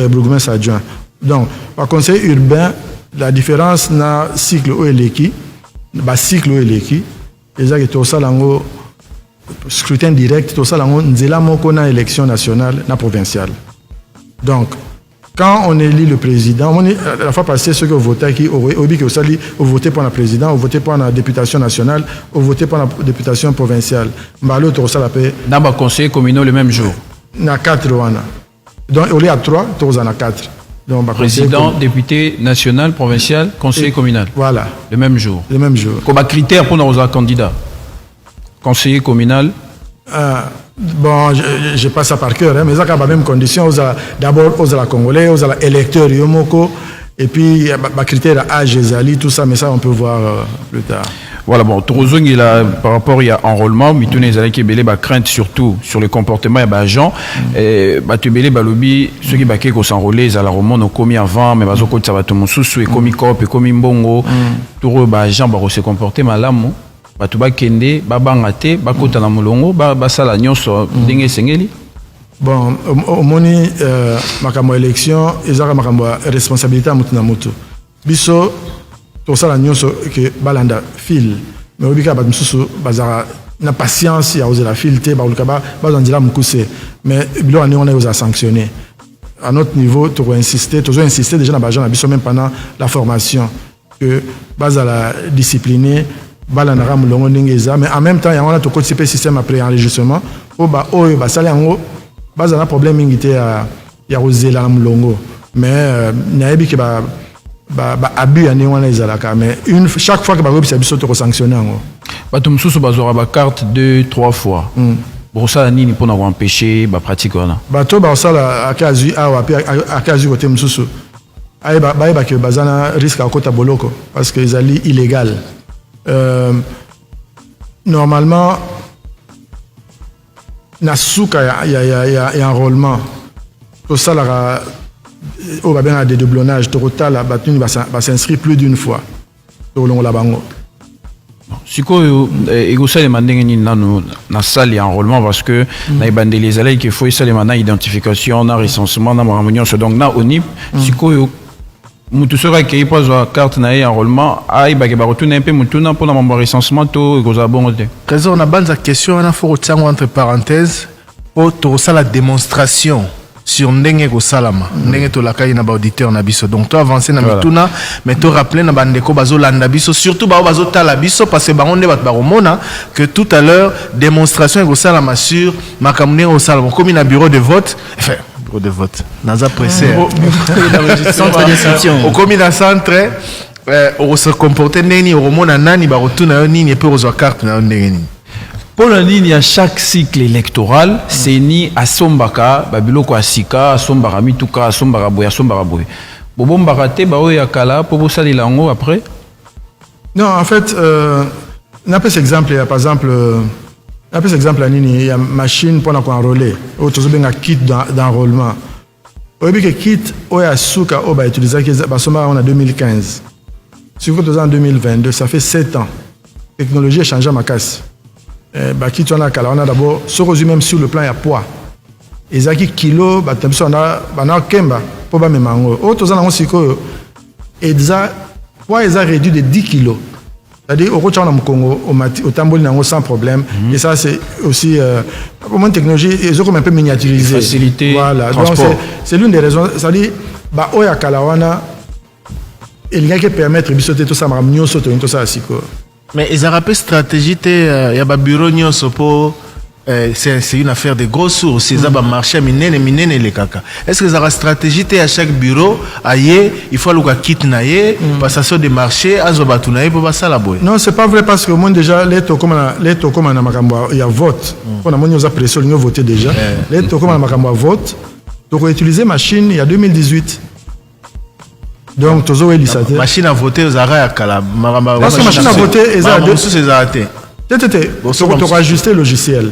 bourgmestre adjoint. Donc, par conseiller urbain, la différence dans le cycle où il est qui, le cycle où il est qui, ils ont tout ça dans scrutin direct, tout ça dans une élection nationale, na provinciale. Donc, quand on élit le président, la fois passée, ceux qui ont voté, qui ont voté pour le président, ont voté pour la députation nationale, ont voté pour la députation provinciale. Malo, tout ça la paix.
Dans le conseiller communal le même jour.
Il y a 4. Donc, au lieu de 3, il y en a 4. Donc,
président, député national, provincial, conseiller communal.
Voilà.
Le même jour.
Le même jour.
Comme critère pour nos candidats. Conseiller communal.
Bon, je passe ça par cœur, mais ça a la même condition. D'abord, aux Congolais, aux électeurs, et puis, il y a des critères âge, tout ça, mais ça, on peut voir plus tard.
Voilà, bon, Torozong, par rapport à enrôlement, mais tous les alliés qui ont crainte surtout sur le comportement des agents, et ceux qui ont s'enrôler, ils ont commis avant, mais ils ont commis commis cop, commis mbongo, tous les agents vont se comporter mal. Batu bakende babangate bakota na mulongo basala nyonso ndenge sengeli.
Bon, au moni makambo élection ezaka makambo responsabilité à mutu na mutu. Biso to sala nyonso que balanda fil mais obika ba mususu bazara na patience ya oser la filter ba lukaba bazandila mukuse mais bilo ani on est aux sanctionner. À notre niveau to insister déjà na bajan na biso même pendant la formation que bazala discipliner balanara mulongo ndengeza mais en même temps il y a un autre système après enregistrement au ba oyo ba sala yango bazana problème ngité ya rozela mulongo mais nayebi ke ba abus ya wana ezalaka mais chaque fois que ba robisa biso to sanctionner yango
bato mususu bazora ba carte 2-3 fois bon ça nini pour empêcher ba pratique wana
bato ba sala akazu awa pe akazu côté mususu ayeba ba ke bazana risque akota boloko parce que ezali illégal. Normalement, nasuka y a enrôlement. Tout ça, on va bien à des dédoublonnages. Total, la battu va s'inscrire plus d'une fois. Tout le long la bango.
Si vous avez na salle enrôlement parce que na ibandé les allées qu'il faut ça les maintenant identification, na recensement, na réunion donc na ONIP. Si vous mutu sera qui pas la carte na enrôlement ai ba ke ba retourner un peu mutu na pour na recensement to goza bongote.
Président on a banza question on a faut retirer entre parenthèses pour to ça la démonstration sur ndenge ko salama ndenge to la kai na ba auditeur na biso donc to avancer na mituna mais to rappeler na bandeko bazo landa biso surtout bazo tala biso parce que bango nde bat ba romona que tout à l'heure démonstration ko salama sur makamune au salama comme na bureau de vote enfin de vote. Naza pressé.
Centre d'instruction.
Au commun centre, on se comportait neni au romona nani ba retourna nini et puis aux carte na neni.
Pour la ligne à chaque cycle électoral, c'est ni à Sombaka, Babiloko Asika, Sombara Mituka, Sombara Boya, Sombara Boya. Bobo Mbarate, Baoya Kala, Pobo Sali Lango après.
Non, en fait, on a pas cet exemple, par exemple. Après cet exemple, il y a une machine pour enrôler. Ou tu as un kit d'enrôlement. Au début, le kit, on a utilisé en 2015. Si vous en 2022, ça fait 7 ans. La technologie a changé à ma casse. On a d'abord, ce même sur le plan, il y a poids. Et ça, kilo, on a kemba, pour me mango. Autre chose, poids est réduit de 10 kilos. C'est-à-dire, au Congo, au Tamboli, sans problème. Et ça, c'est aussi, pour moi, technologie, ils ont un peu miniaturisé.
Facilité.
Voilà. Donc, c'est l'une des raisons. C'est-à-dire, Oya Kalawana, il y a qui permettre de sauter tout ça, tout ça,
mais ils ont rappelé stratégie, il y a un bureau, c'est une affaire de gros sources. C'est un marché, minene les caca. Est-ce que vous avez une stratégie à chaque bureau, il faut le quitter naie, passation des marchés, azobatunaye pour passer la boue.
Non, c'est pas vrai parce que moi déjà, les tokomana il y a vote. On a moins de pression, ils ont voté déjà. Les tokomana vote. Donc on a utilisé machine il y a 2018. Donc tozo elisate.
Machine à voter aux arrêts à Kala.
Parce que machine à voter, ils ont deux
sous ces arrêtés.
Tu as ajusté le logiciel.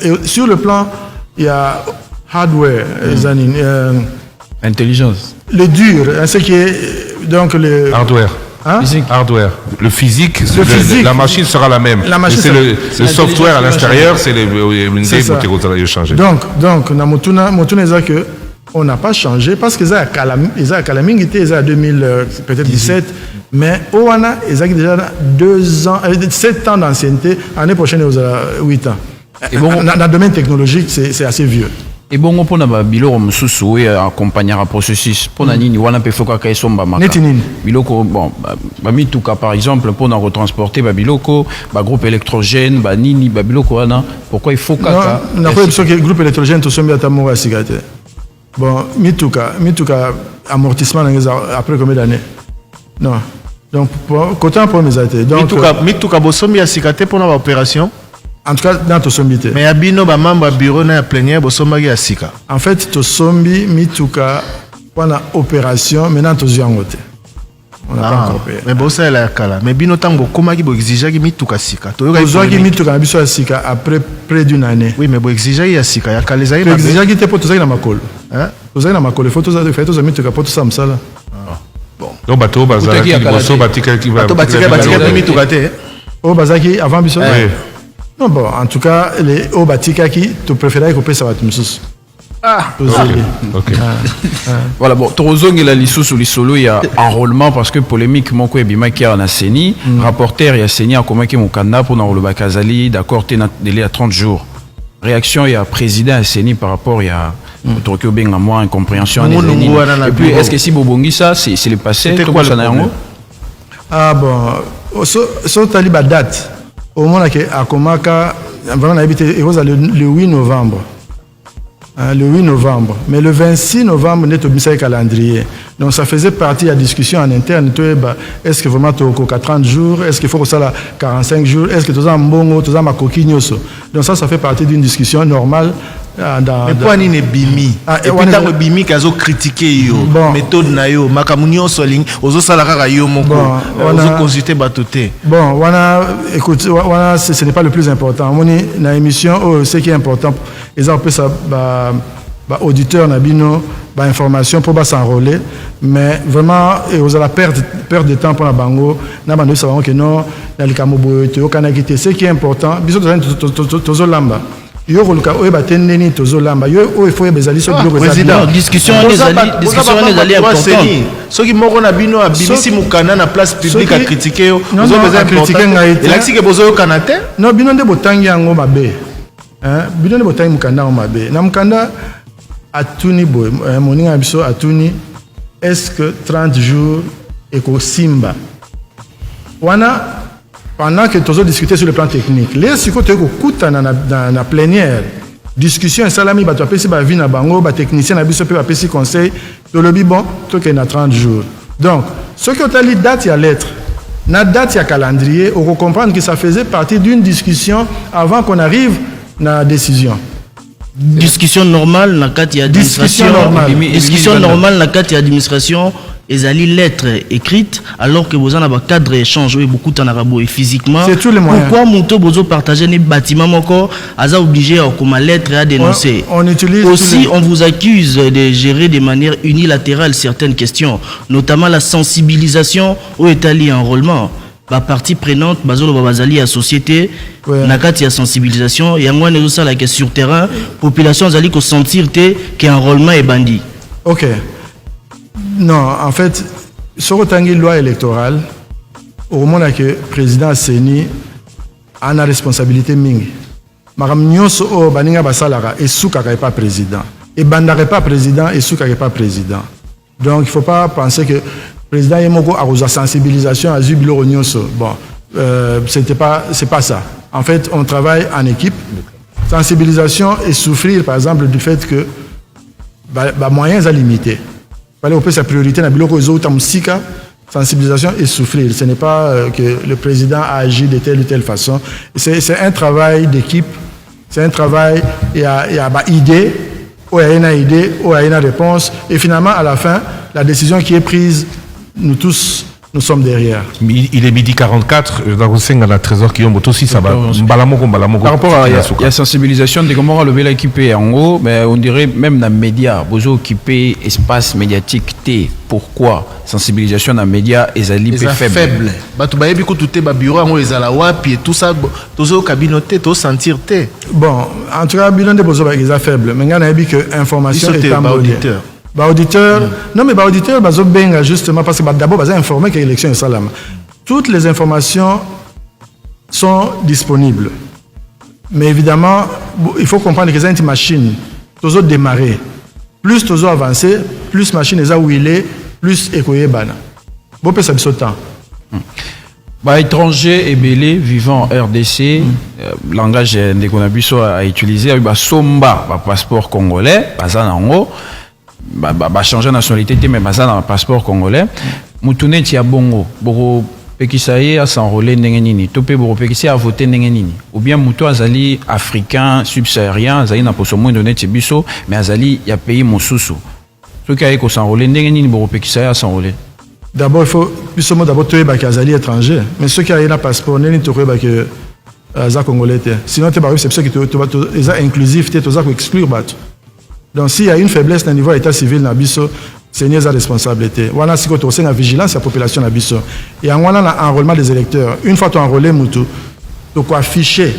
Et sur le plan, il y a hardware,
Intelligence.
le dur, hein, ce qui est donc le
Hardware.
hein?
Hardware. Le physique,
physique.
la machine sera la même.
La machine
Mais c'est
sera-
le software à l'intérieur, c'est
C'est ça.
les changer.
Donc na motuna eza que on n'a pas changé parce que ça a Kalamingi était à 2000 peut-être 17 mais Owana ils ont déjà 2 ans 7 ans d'ancienneté, l'année prochaine ils ont 8 ans.
Et bon,
dans le domaine technologique c'est assez vieux.
Et bon, on a biloko mususu et accompagner un processus. Pour na nini wana pe foka ka esomba maka.
Neti nini?
Biloko bon, ba mituka par exemple pour na retransporter ba biloko, ba groupe électrogène, ba nini, ba biloko wana. Pourquoi il faut ka
Non, na ko que groupe électrogène to sombi atamo wa sigate. Bon, mituka amortissement après combien d'années? Non. Donc côté pour mes athées. Donc
mituka bosombi ya sikate pour l'opération.
en tout cas dans to sombité.
Mais abino ba membre bureau na plénière bosombi ya sika.
En fait, to sombi mituka pendant opération maintenant to ziangote. On n'a pas encore payé.
Mais bossa la kala. Mais bino tango komaki bo exigeaki mituka sika. To
To zoaki mituka na biso ya sika après près d'une année.
Oui, mais bo exigeaki ya sika ya kaleza
To
ina.
exigeaki te po to zaki na makolo.
Hein?
To zaki na makolo, faut to mituka po to sa msala.
Donc, bateau, bazar,
Kutaki ya
Bosso,
Kalate.
batika, qui va.
To batika mituka te.
O bazaki avant biso.
Oui.
Non bon, en tout cas les o batika qui to préférais couper ça va te msusu. Ah,
Ok.
Voilà, bon, Torozong et la Lissou Lissolo, il y a enrôlement parce que polémique, mon quoi, Bima qui a Seni, rapporteur, il y a Seni, a comment qui mon candidat pour le Bakazali, d'accord, t'es délai à 30 jours. Réaction, il y a président à Seni par rapport, il y a Tokyo Benga, moi, incompréhension. Et puis, est-ce que si Bobongi, ça, c'est le passé?
C'était quoi le problème?
Ah bon, so taliba date. Au moment que à Komaka, vraiment habité le 8 novembre. Le 8 novembre. Mais le 26 novembre, on est au ministère calendrier. Donc ça faisait partie de la discussion en interne. Est-ce que vraiment tu as 30 jours? Est-ce qu'il faut que ça 45 jours? Est-ce que tu as un bon tu as ma coquille? Donc ça fait partie d'une discussion normale.
Mais pour nini bimi? Et puis dans le bimi kazo critiquer yo, méthode na yo, makamunyo soling, ozo salara yo moko, ozo consulter batoté.
Bon, écoute, ce n'est pas le plus important. Mon na émission, ce qui est important, ils ont ça auditeur nabino, information pour s'enrôler, mais vraiment vous allez perdre de temps pour la bango, na bando savons que non, na likamobo te okanakite. Ce qui est important, biso tozo lamba. Yo koluka oyo batendeni tozolamba yo oyo faut bezali so biloko
président discussion les alliés importants
soki moko na bino abimisi mukana na place publique a critiquer yo ozo bezali critiquer ngai te laxi ke bozo yokana te
non bino nde botangi yango mabe hein bino nde botangi mukanda yango mabe na mukanda atuni boy moninga biso atuni est-ce que 30 jours eko simba wana pendant que tous discuter sur le plan technique les sikoto ko kuta na plénière discussion salami ba to pesi ba vi na bango ba technicien na biso pe ba pesi conseil to lobi bon to que na 30 jours donc ce que tu as li date ya lettre na date ya calendrier on comprendre que ça faisait partie d'une discussion avant qu'on arrive na décision.
Discussion normale na kati ya administration. Discussion normale na kati ya administration. Les alliés lettres écrites alors que vous en avez cadre échange et beaucoup en arabe et physiquement.
C'est tous les moyens.
Pourquoi Monto Bozo partager les bâtiments encore à obligé comme lettre à dénoncer.
On utilise
aussi on vous accuse de gérer de manière unilatérale certaines questions, notamment la sensibilisation au étalé enrôlement. La partie prenante bazolo bazali à société nakati ya sensibilisation et moi nous ça la question sur terrain population zali ko sentir que enrôlement est bandit.
OK. Non, en fait, sur le loi électorale, au moment où le président Seni a une responsabilité mingi. Madame Nyonso o baninga basalara et souka pas président. Et bandare pas président et souka pas président. Donc il faut pas penser que le président Yemoko a une sensibilisation à Zubilo Nyonso. Bon, c'est pas ça. En fait, on travaille en équipe. Sensibilisation et souffrir par exemple du fait que moyens à limiter. On peut sa priorité na biloko ezota musika sensibilisation et souffrir. Ce n'est pas que le président a agi de telle ou telle façon. C'est un travail d'équipe. C'est un travail, il y a une idée, il y a une idée, il y a une réponse. Et finalement, à la fin, la décision qui est prise, nous tous, nous sommes derrière.
Il est midi 44, dans le trésor qui ont aussi ça va.
Par rapport à la sensibilisation de comment le équipé en haut, mais on dirait même dans les médias, vous occupez espace médiatique T. Pourquoi sensibilisation dans les médias est faible?
Batu ba yebi ko tout ba bureau en ezala wapi et tout ça tozo kabinoté to sentir té.
Bon, en tout cas bilan de bozo ba est faible, mais ngana yebi que information est en auditeur. Auditeur, non mais auditeur, benga justement parce que d'abord ils informé que l'élection est salam. Toutes les informations sont disponibles, mais évidemment il faut comprendre que c'est une machine. Toujours démarrer, plus toujours avancer, plus machine est où il est, plus écoyer bana. Bon peut ça temps.
Bah, étranger et belé vivant en RDC, langage de Konabiso a utilisé, bah somba, bah passeport congolais, bazan en haut. Changer de nationalité, mais dans le passeport congolais. Moutouné tia bongo, boro pekisaye a s'enrôler n'engenini, topé boro pekisaye a voté n'engenini. Ou bien moutou azali africain, subsaharien, azali na poso moins donné biso, mais azali y a pays mosusu. Ceux qui a s'enrôler n'engenini boro pekisaye a s'enrôler.
D'abord il faut plus d'abord tuer baki azali étranger, mais ceux qui a un passeport n'engenini tuer baki aza congolais. Sinon tu vas c'est ceux qui tu inclusif, tu vas exclure batu. Donc s'il y a une faiblesse au niveau de l'état civil na biso, c'est une responsabilité. Voilà si tu as la vigilance de la population na biso. Et en enrôlement des électeurs, une fois tu as enrôlé mutu, tu peux afficher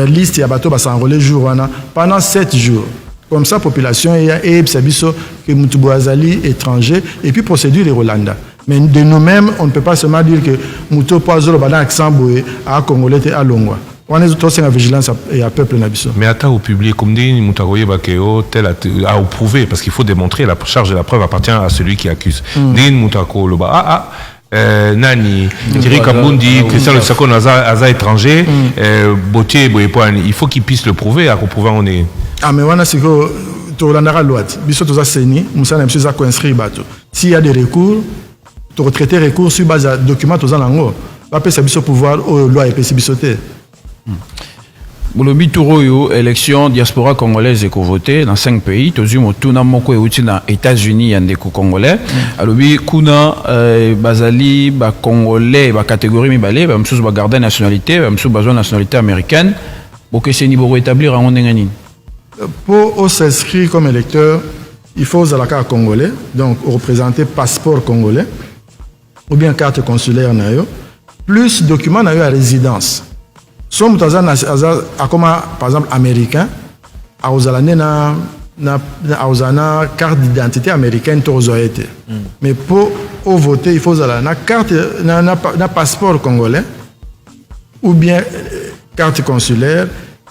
liste ya bato ba s'enrôler jour pendant 7 jours. Comme ça population et biso que mutu boazali étranger et puis procédure les Rolanda. Mais de nous-mêmes, on ne peut pas seulement dire que mutu poazolo bana accent boé à congolais et à longwa. On est tous en vigilance et à peuple nabiso.
Mais à au public, comme dit Moutagoye Bakeo, tel a prouvé, parce qu'il faut démontrer, la charge de la preuve appartient à celui qui accuse. Din Moutako, le bas, Nani, Thierry Kambundi, Christian Lusako, Aza étranger, Botier, Boyepoan, il faut qu'il puisse le prouver, à prouver on est.
Ah, mais voilà, c'est que tu as la loi, Biso Toza Seni, Moussa Namsi a inscrit bateau. S'il y a des recours, tu retraiter recours sur base de documents, tu as l'ango. Pas que ça puisse pouvoir, loi et PCBisoté.
Bolobi Touroyo, élection diaspora congolaise et voté dans 5 pays. Tozumo Tuna Moko et Utina États-Unis yandeko congolais. Alobi Kuna Bazali ba congolais ba catégorie mibale ba msous ba garder nationalité ba msous besoin nationalité américaine. Boke c'est niveau établir en ngani.
Pour s'inscrire comme électeur, il faut la carte congolais, donc représenter passeport congolais ou bien carte consulaire nayo plus document nayo à résidence. Somme comme par exemple américain, à carte d'identité américaine mais pour voter il faut la carte na passeport congolais ou bien carte consulaire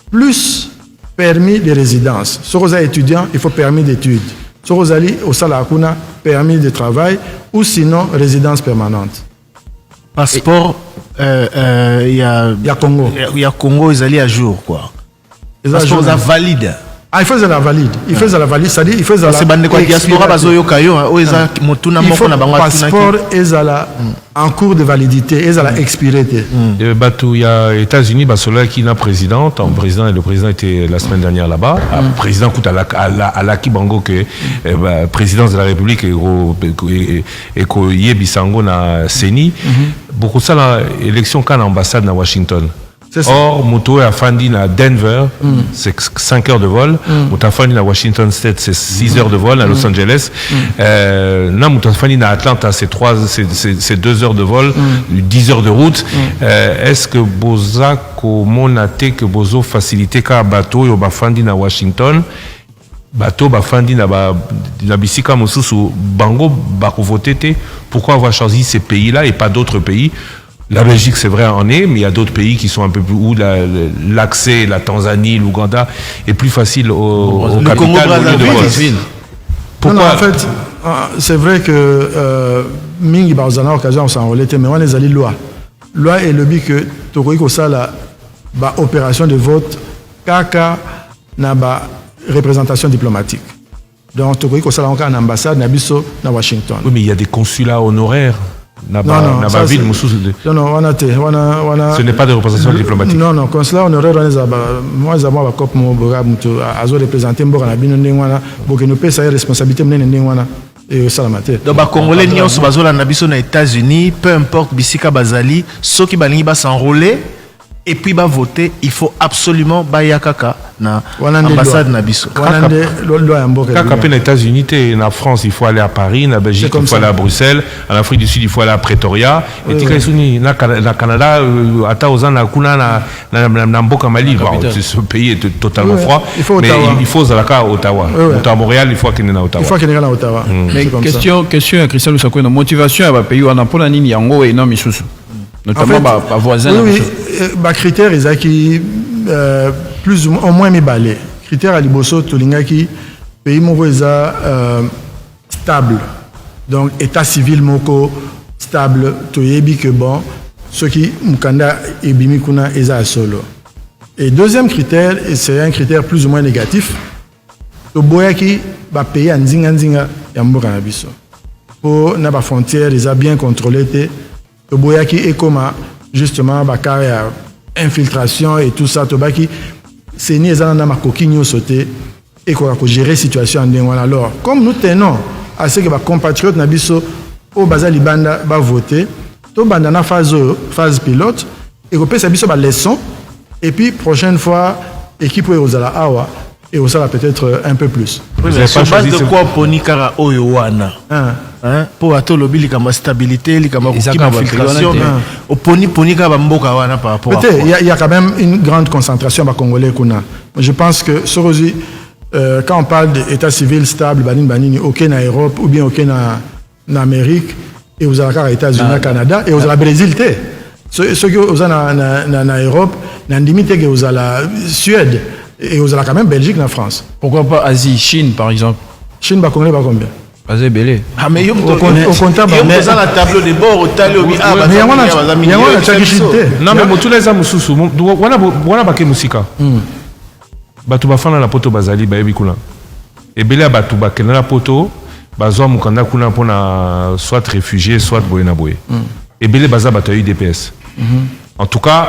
plus permis de résidence. Si vous êtes étudiant, il faut permis d'études. Si vous allez au Salakuna, permis de travail ou sinon résidence permanente.
Passeport, il y a
Congo.
Il y a Congo, ils allaient à jour, quoi. Passeport valide.
Ah, il faut la valide. Il faut la valide, c'est-à-dire il faut la.
C'est bande quoi diaspora bazoyo kayo, oza motuna moko na bango
passeport ezala en cours de validité, ezala expiré.
Batou, il y a États-Unis, Basola qui n'a président, le président était la semaine dernière là-bas. Le président coûte à la Kibango que présidence de la République et que Yebisango na Seni. Beaucoup de ça l'élection quand l'ambassade à Washington. Or, Moutou a fandi à Denver, c'est 5 heures de vol. Moutou a fandi à Washington State, c'est 6 heures de vol à Los Angeles. Moutou a fandi à Atlanta, c'est 2 heures de vol, 10 heures de route. Est-ce que Boza, Monate, que Bozo facilité qu'à bateau, yo ba fandi à Washington? Bateau bafandi na bisika mosusu bango bako voté. Pourquoi avoir choisi ces pays-là et pas d'autres pays? La Belgique, c'est vrai, en est, mais il y a d'autres pays qui sont un peu plus où l'accès, la Tanzanie, l'Ouganda est plus facile au capital au lieu de vol.
Pourquoi? Non, en fait, c'est vrai que Mingi Barzana occasion s'en relève, mais on les a dit loi. Loi est le but que Tokoiko ça la opération de vote kaka na ba représentation diplomatique. Donc Tokoiko ça encore en ambassade na biso na Washington.
Oui, mais il y a des consulats honoraires. Ce n'est pas de représentation diplomatique.
Non, consulat honoraire, moi, j'ai un cop, moi, je représenté Mbora Bino Nengwana, pour que nous puissions responsabilité. et ça la maté.
Donc ba congolais nyonso bazola na biso na États-Unis, peu importe bisika bazali, soki balingi ba s'enrôler et puis ba voter, il faut absolument ba yakaka na ambassade na biso.
Wanande loi ya mboka.
Quand on est aux États-Unis, en France, il faut aller à Paris, en Belgique, il faut aller à Bruxelles, en Afrique du Sud, il faut aller à Pretoria. Et au Canada, à Kuna, na Mboka Mali, ce pays est totalement froid. Mais il faut aller à Ottawa. À Montréal, il faut qu'il y ait à Ottawa.
Il faut qu'il y ait à Ottawa.
Mais question à Christian Lusako, motivation à pays où on a pour la ligne yango et non misusu. Notamment par voisin.
Oui, critères ils qui plus ou moins mis balé. Critères à liboso tolinga qui pays moko stable. Donc état civil moko stable toyebi que bon ceux qui mukanda ebimi kuna eza solo. Et deuxième critère, et c'est un critère plus ou moins négatif, to boya qui ba pays nzinga ya mboka na biso. Pour na ba frontière ils a bien contrôlé te to boya qui est comme justement ba carrière infiltration et tout ça to ba qui c'est ni ezana na makokinyo sauté et quoi gérer situation en ndengwana. Alors comme nous tenons à ce que ba compatriotes na biso au bazali banda ba voter to banda na phase pilote et ko pesa biso ba leçon et puis prochaine fois équipe ozala awa et ozala peut-être un peu plus.
Vous avez pas choisi de quoi poni kara oyo wana. Hein pour ato lobi likama stabilité likama infiltration au poni ka mboka wana par rapport
peut-être il y a quand même une grande concentration ba congolais kuna. Je pense que sorozi quand on parle d'état civil stable banini aucun en Europe ou bien aucun en Amérique et vous avez les États-Unis, Canada et vous avez le Brésil té. Ceux qui vous en Europe, na limite que vous avez la Suède et vous avez quand même Belgique en France.
Pourquoi pas Asie, Chine par exemple?
Chine ba congolais ba combien?
Basé belé.
Ah mais yo au comptable mais ça la tableau de bord au tali au ah
mais il y a une chagité.
Non mais tous les amis sous wana ba ke musika. Batu bafana na poto bazali ba ebikula. Et belé batu ba ke na poto bazwa mukanda kuna pona soit réfugié soit boyena boye. Et belé baza batu UDPS. En tout cas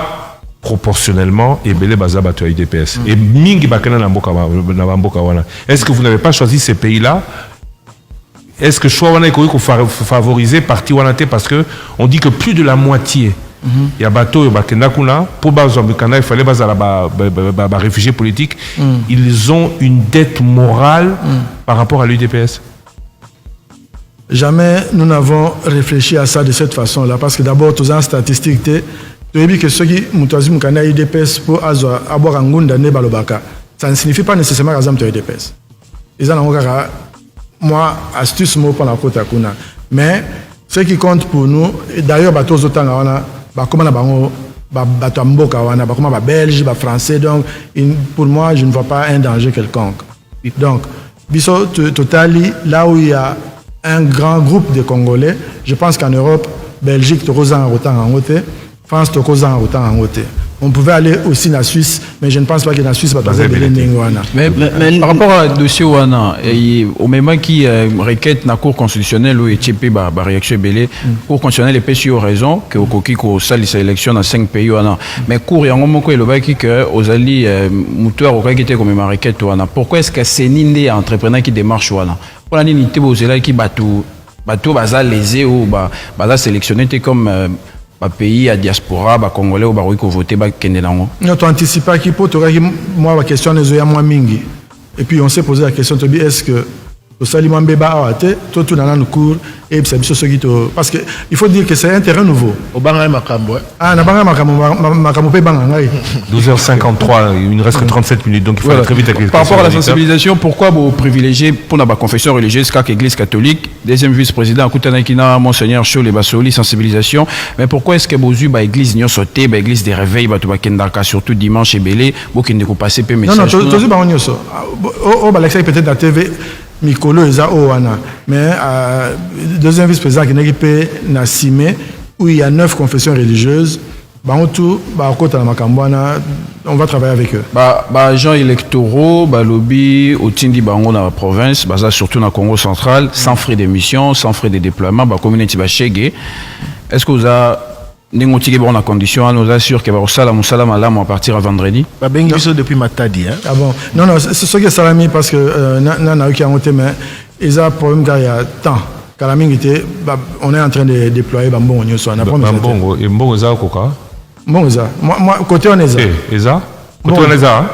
proportionnellement et belé baza batu UDPS. Et mingi bakena na mboka wana. Est-ce que vous n'avez pas choisi ces pays-là? Est-ce que choix wana eko favoriser parti wana te parce que on dit que plus de la moitié il y a bateau bakenda kuna pour bazwa mukanda il fallait bazala ba réfugiés politiques ils ont une dette morale par rapport à l'UDPS.
Jamais nous n'avons réfléchi à ça de cette façon-là parce que d'abord tous en statistique tu as dit que ceux qui mutazi mukanda UDPS pour avoir un ngunda ne balobaka ça ne signifie pas nécessairement que tu as UDPS. Ils en ont moi astuce mot pour la côte à kuna mais ce qui compte pour nous d'ailleurs bateau zotanga wana ba comment na bango bato mboka wana ba comment ba belge ba français donc pour moi je ne vois pas un danger quelconque donc biso totali là où il y a un grand groupe de Congolais je pense qu'en Europe Belgique tokozanga autant en côté France tokozanga autant en côté. On pouvait aller aussi en Suisse, mais je ne pense pas que la Suisse va passer de l'Eningwana.
Mais par rapport à dossier Wana, au moment qui requête la Cour constitutionnelle où est ba réaction belé, Cour constitutionnelle est péché raison que au coquille qu'on salit sa élection dans 5 pays Wana. Mais Cour yango moko le baki que aux alliés moutoir au qui était comme ma requête Wana. Pourquoi est-ce que c'est nindé entrepreneur qui démarche Wana? Pour la nindité aux alliés qui bateau bazal lésé ou bazal sélectionné comme pays à diaspora ba congolais ou ba ko voter ba kende nango.
Non, tu anticipes qui pour moi la question les oya moi mingi. Et puis on s'est posé la question est-ce que le saliment beba awate tout dans le cours et c'est biso ce qui parce que il faut dire que c'est un terrain nouveau.
Au banga makambo.
Ah na banga makambo pe banga ngai.
12h53, il ne reste que 37 minutes donc il faut aller très vite avec les
par rapport à la sensibilisation, pourquoi vous privilégiez pour la confession religieuse qu'à l'église catholique, deuxième vice-président Koutanakina monseigneur Chole Basoli sensibilisation, mais pourquoi est-ce que vous eu ba église nyo sauté ba église des réveils ba to ba kendaka surtout dimanche et belé bokende ko passer pe message.
Non, tout ba nyo so. O ba l'accès peut-être à TV Mikolo eza owana mais deuxième vice-président qui n'est pas Nassime où il y a 9 confessions religieuses on va travailler avec eux.
Agents électoraux lobby au Tindi bango dans la province surtout dans le Congo central sans frais d'émission sans frais de déploiement communauté bachege est-ce que vous avez négocié bon la condition nous assure que salam à partir à vendredi
depuis Matadi hein.
Ah bon non c'est ce que salami parce que na eu qui a monté mais ils ont un problème car il y a temps. On est en train de déployer Bambon Nyonso.
Bambon et Mbongo Eza Koka.
Bon, moi, côté on est ça.
Eza Côté on est ça.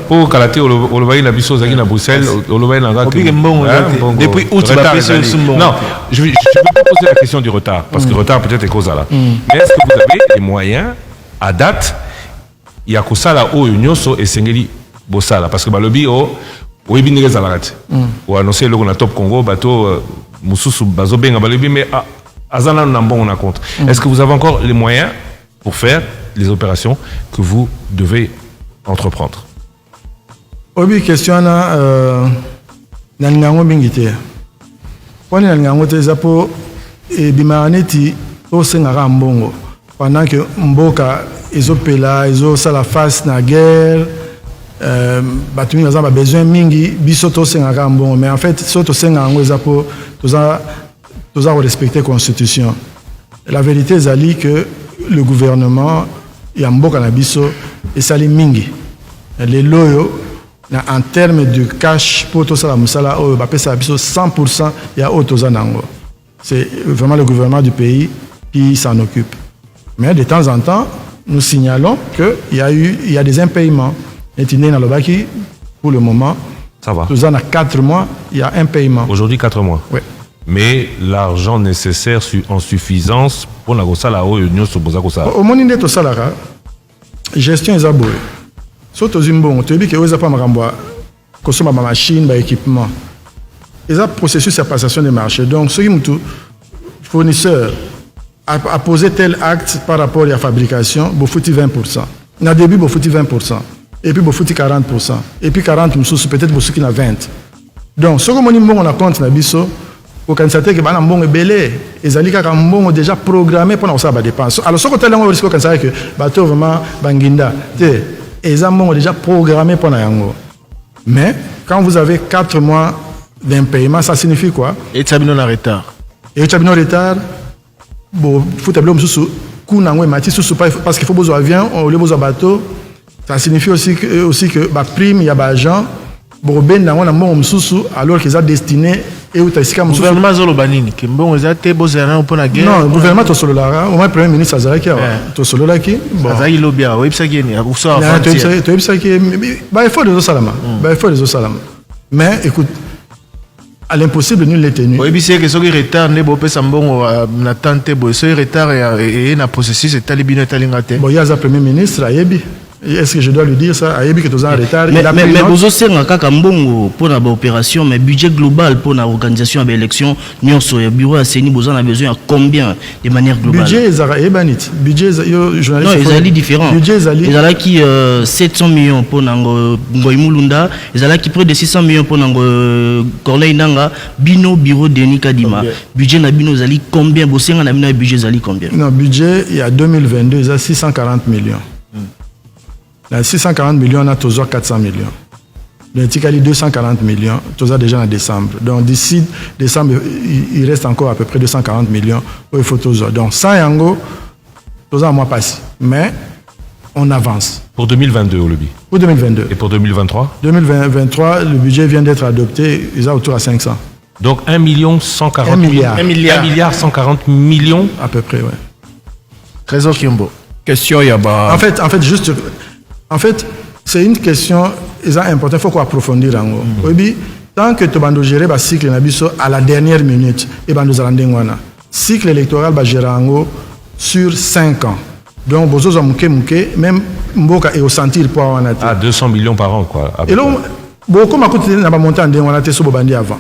Pour Kalaté, on le voit na Bisso, Zaki na Bruxelles, on le voit na Gak.
Depuis août, tu vas passer sur Mbongo.
Non, je vais pas poser la question du retard, parce que le retard peut-être est cause là. Mais est-ce que vous avez les moyens, à date, il y a Kosala au Nyonso et Sengeli Bossala, parce que Balobi, oui, bien les Zalarate. Ou annoncer le qu'on a Top Congo, bateau, Moussousou, Bazobenga, Balobi, mais Azana Nambon, on a compte. Est-ce que vous avez encore les moyens pour faire les opérations que vous devez entreprendre?
Obi question na ngango bingite. Poni na ngango te zapo e bimaneti o sengara mbongo pendant que mboka ezopela sala face na guerre batumi na zamba besoin mingi biso to sengara mbongo, mais en fait soto sengango zapo toza respecter constitution. La vérité est que le gouvernement ya mboka na biso esali mingi les loyo en termes de cash pour tout ça la musala o ba pesa biso 100% ya otoza nango. C'est vraiment le gouvernement du pays qui s'en occupe. Mais de temps en temps, nous signalons que il y a des impayements. Et tine na lobaki pour le moment
ça va.
Tout ça na 4 mois, il y a un paiement.
Aujourd'hui 4 mois.
Oui.
Mais l'argent nécessaire en suffisance pour la Gossala au Union Soboza Gossala.
Au moment où salara, gestion est abouée. Surtout Zimbabwe, tu as dit que vous avez pas maramba, consomme ma machine, ma équipement. Ils ont processus de passation des marchés. Donc, ceux qui ont tout fournisseur a posé tel acte par rapport à la fabrication, vous foutez 20%. Au début, vous foutez 20%. Et puis, vous foutez 40%. Et puis, 40%, peut-être vous foutez 20%. Donc, ce que on a compte na biso, au constater que bana mbongo belé ezali kaka mbongo déjà programmé pour ça ba dépenses. Alors ce que tel on risque constater que bateau vraiment banginda té eza mbongo déjà programmé pour na yango. Mais quand vous avez 4 mois d'impayement, ça signifie quoi?
Et Tabino en retard.
Et Tabino en retard, bon, faut tableau msusu kunango mati susu parce qu'il faut besoin avion, on le besoin bateau. Ça signifie aussi que ba prime ya ba agent bon ben nango na mbongo msusu alors qu'ils ont destiné et où t'as
gouvernement zolo banini que bon ils ont été bozana pour la guerre.
Non, le gouvernement to solo la au moins premier ministre Azaraki to solo la qui
bon Azai lobia websa geni ya kusa
frontière to websa qui ba il faut des salama ba il faut des salama mais écoute à l'impossible nul n'est tenu.
Oui, c'est que ce qui retard ne peut pas mbongo na tante bo ce retard et na processus est talibino talingate.
Bon il y a un premier ministre Ayebi. Est-ce que je dois lui dire ça? Ayebi que tu es en retard.
Mais vous aussi un kaka mbongo pour la opération, mais budget global pour la organisation de l'élection, nous sur le bureau à Seni, vous en avez besoin à combien de manière globale?
Budget Zara Ebanit. Budget journaliste.
Non, ils allaient différents.
Budget Zali.
Ils allaient qui 700 millions pour Nango Ngoimulunda, ils allaient qui près de 600 millions pour Nango Corneille Nanga, Bino bureau Denis Kadima. Budget na Bino Zali combien? Vous savez na Bino budget Zali combien?
Non, budget il y a 2022, il y a 640 millions. Dans 640 millions, on a toujours 400 millions. Dans Tikali, 240 millions, toujours déjà en décembre. Donc d'ici décembre, il reste encore à peu près 240 millions pour il faut toujours. Donc sans Yango, toujours un mois passé. Mais on avance.
Pour 2022 au lobby.
Pour 2022.
Et pour 2023?
2023, le budget vient d'être adopté, il est autour à 500.
Donc 1 140
milliard.
1 milliard 140 millions
à peu près, ouais.
Trésor Kiombo.
Question Yaba.
En fait, c'est une question importante, il faut qu'on approfondisse. Tant que tu vas gérer le cycle à la dernière minute, le cycle électoral va gérer sur 5 ans. Donc, même Mboka est au sentir pour avoir
200 millions par an, quoi.
Et là, beaucoup de monté en avant.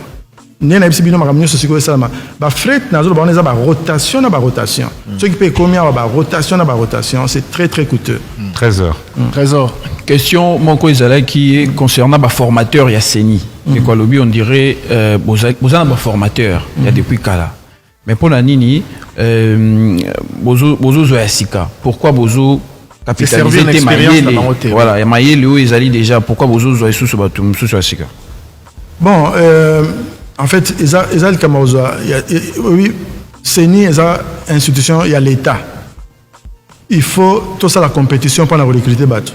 Nena bino makamnyo sosiko salama ba fret nazo ba oneza ba rotation na ba rotation ce qui peut combien ba rotation na ba rotation c'est très très coûteux.
Trésor.
Question Monko Ezala qui est concernant ba formateur ya Seni et quoi lobby on dirait bozana ba formateur il y a depuis kala mais pour la nini bozo zo yasika pourquoi bozo capitaliser tes mayele voilà mayele où Ezali déjà pourquoi bozo zo sous batum sous yasika.
Bon en fait, Ezal Kamaozoa, oui, Seni, Ezal institution, il y a l'État. Il faut tout ça la compétition pour recruter bateau.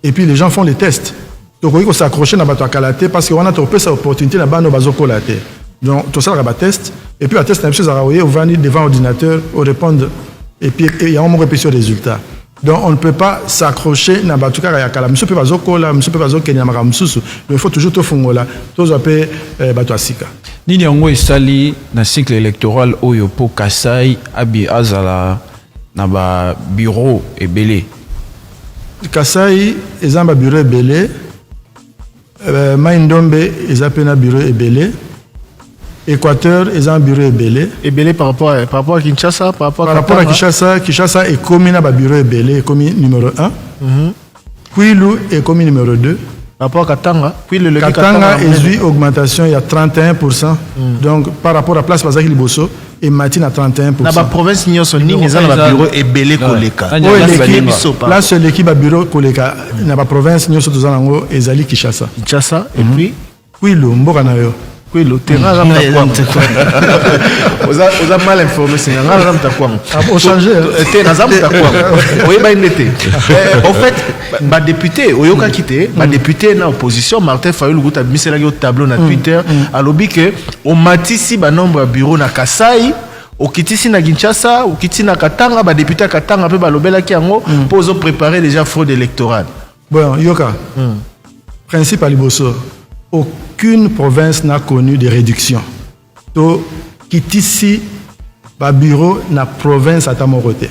Et puis les gens font les tests. Donc il faut s'accrocher à bateau à Kalaté parce qu'on a trouvé cette opportunité là-bas, nous bateau Kalaté. Donc, tout ça, on test. Et puis, à test, on va venir devant l'ordinateur, on répondre. Et puis, il y a un moment de résultat. Donc, on ne peut pas s'accrocher à Batuka Rayakala. Monsieur peut pas zokola, monsieur peut pas zokenyama mususu. Donc, il faut toujours tout fungola. Tout ça peut Batuasika.
Nini yango esali na cycle électoral oyo po Kasai abi azala na ba bureau ebele.
Kasai ezamba bureau ebele. Maindombe ezapé na bureau ebele. Équateur ezamba bureau ebele.
Ebele par rapport à Kinshasa, par rapport à
Kinshasa, Kinshasa est commis na ba bureau ebele, est commis numéro 1. Kwilu est commis numéro 2.
Par rapport à Katanga,
Katanga est eu augmentation, il y a 31%. Donc par rapport à place Bazaki Liboso, et Matine à 31%.
Dans la province Nyonso, Ning est dans le bureau Ebele Koleka.
Là, c'est l'équipe à bureau Koleka. Dans la province Nyonso, tout ça, Ezali Kinshasa.
Kinshasa, et puis
Kwilu, Mbokanayo.
Kwilu, terrain, vous avez mal informé, c'est un rare quoi.
Au changer.
Oui, en fait, ma député, Oyoka Kité, ma député dans l'opposition, Martin Fayulu, vous avez mis au tableau sur Twitter, à l'objet que au matisi ba nombre de bureaux na Kasai, au kitisi na Kinshasa, au kitisi na Katanga, ba député à Katanga peut balobela ki ango pour préparer déjà fraude électorale.
Bon, Yoka. Principe à Liboso. Aucune province n'a connu de réduction. Donc, kitisi ba bureau na province à Tamorote.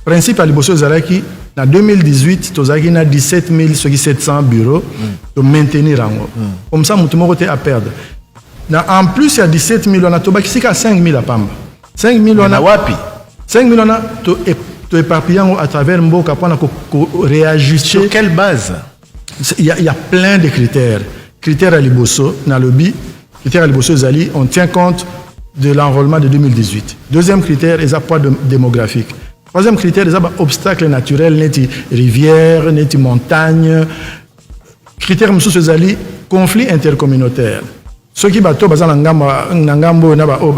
Principe à Liboso Zalaki, en 2018, Tozaki na 17 700 bureaux de maintenir en haut. Comme ça, Moutoumorote à perdre. En plus, il y a 17 000, on a Tobaki à 5 000 à Pamba. 5 000, on a Wapi. 5 000, on a éparpillé à travers Mboka pour réajuster.
Sur quelle base?
Il y a plein de critères. Critères à Liboso, dans le BI, critères à Liboso Zali, on tient compte de l'enrôlement de 2018. Deuxième critère, les apports démographiques. Troisième critère, les obstacles naturels, les rivières, les montagnes. Critère Moussou Zali, conflit intercommunautaire. Ceux qui battent Nangambo,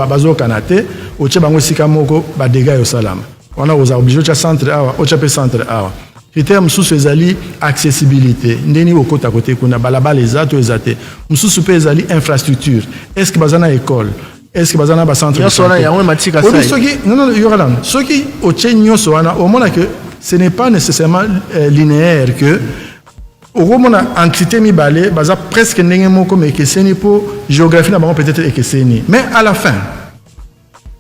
Bazo Kanate, au Tchebango Sikamoko, Badega et Salam. On a obligé de centre A, au Tchapé centre A. Critère Moussou Zali, accessibilité. Ndeni au côté à côté, qu'on a balaba les atos et athées. Moussou Zali, infrastructure. Est-ce que Bazana école? Est-ce que Bazana va centre?
Il y a un matika.
Non, il y aura là. Ceux qui au Tchénio Soana, au moins que ce n'est pas nécessairement linéaire que au moins entité mi balé, baza presque n'engemo comme ekeseni pour géographie d'abord peut-être ekeseni. Mais à la fin,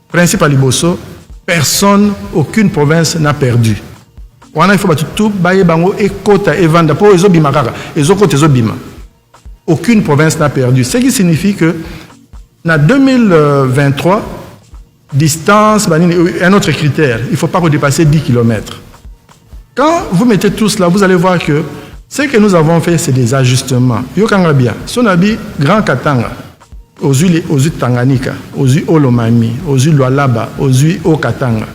principe à Liboso, personne, aucune province n'a perdu. On a il faut tout baye bango et kota et vanda pour les obima kaka, les autres obima. Aucune province n'a perdu. Ce qui signifie que en 2023, distance, un autre critère, il ne faut pas dépasser 10 km. Quand vous mettez tout cela, vous allez voir que ce que nous avons fait, c'est des ajustements. Yokangabia, Sonabi, Grand Katanga, aux îles Tanganyika, aux îles Olomami, aux îles Lualaba, aux îles Okatanga.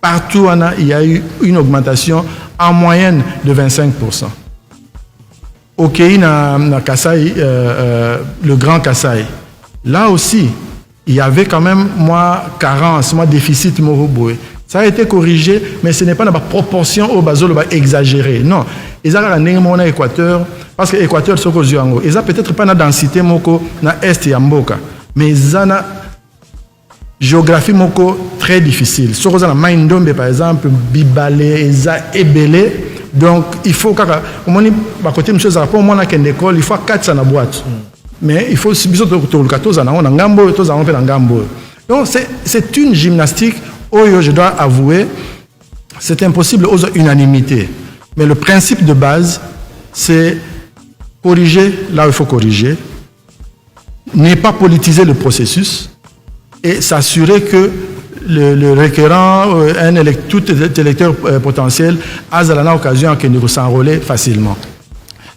Partout, il y a eu une augmentation en moyenne de 25%. Au Kei, na Kasai, le Grand Kasai, là aussi, il y avait quand même carence, déficit Moroboé. Ça a été corrigé, mais ce n'est pas dans la proportion au basol exagéré. Non. Ils ont un Équateur, parce que l'Équateur, c'est aux yeux. Ils n'ont peut-être pas la densité moko na est et Mboka, mais ils ont une géographie moko très difficile. Sur la Maindombe, par exemple, Bibalé, ils ont Ebele. Donc, il faut que, à côté de M. Zarapo, au moins, il faut 4 dans la boîte. Mais il faut aussi que donc, c'est une gymnastique où je dois avouer, c'est impossible aux unanimités. Mais le principe de base, c'est corriger là où il faut corriger, ne pas politiser le processus et s'assurer que le requérant, tout électeur potentiel, a l'occasion de s'enrôler facilement.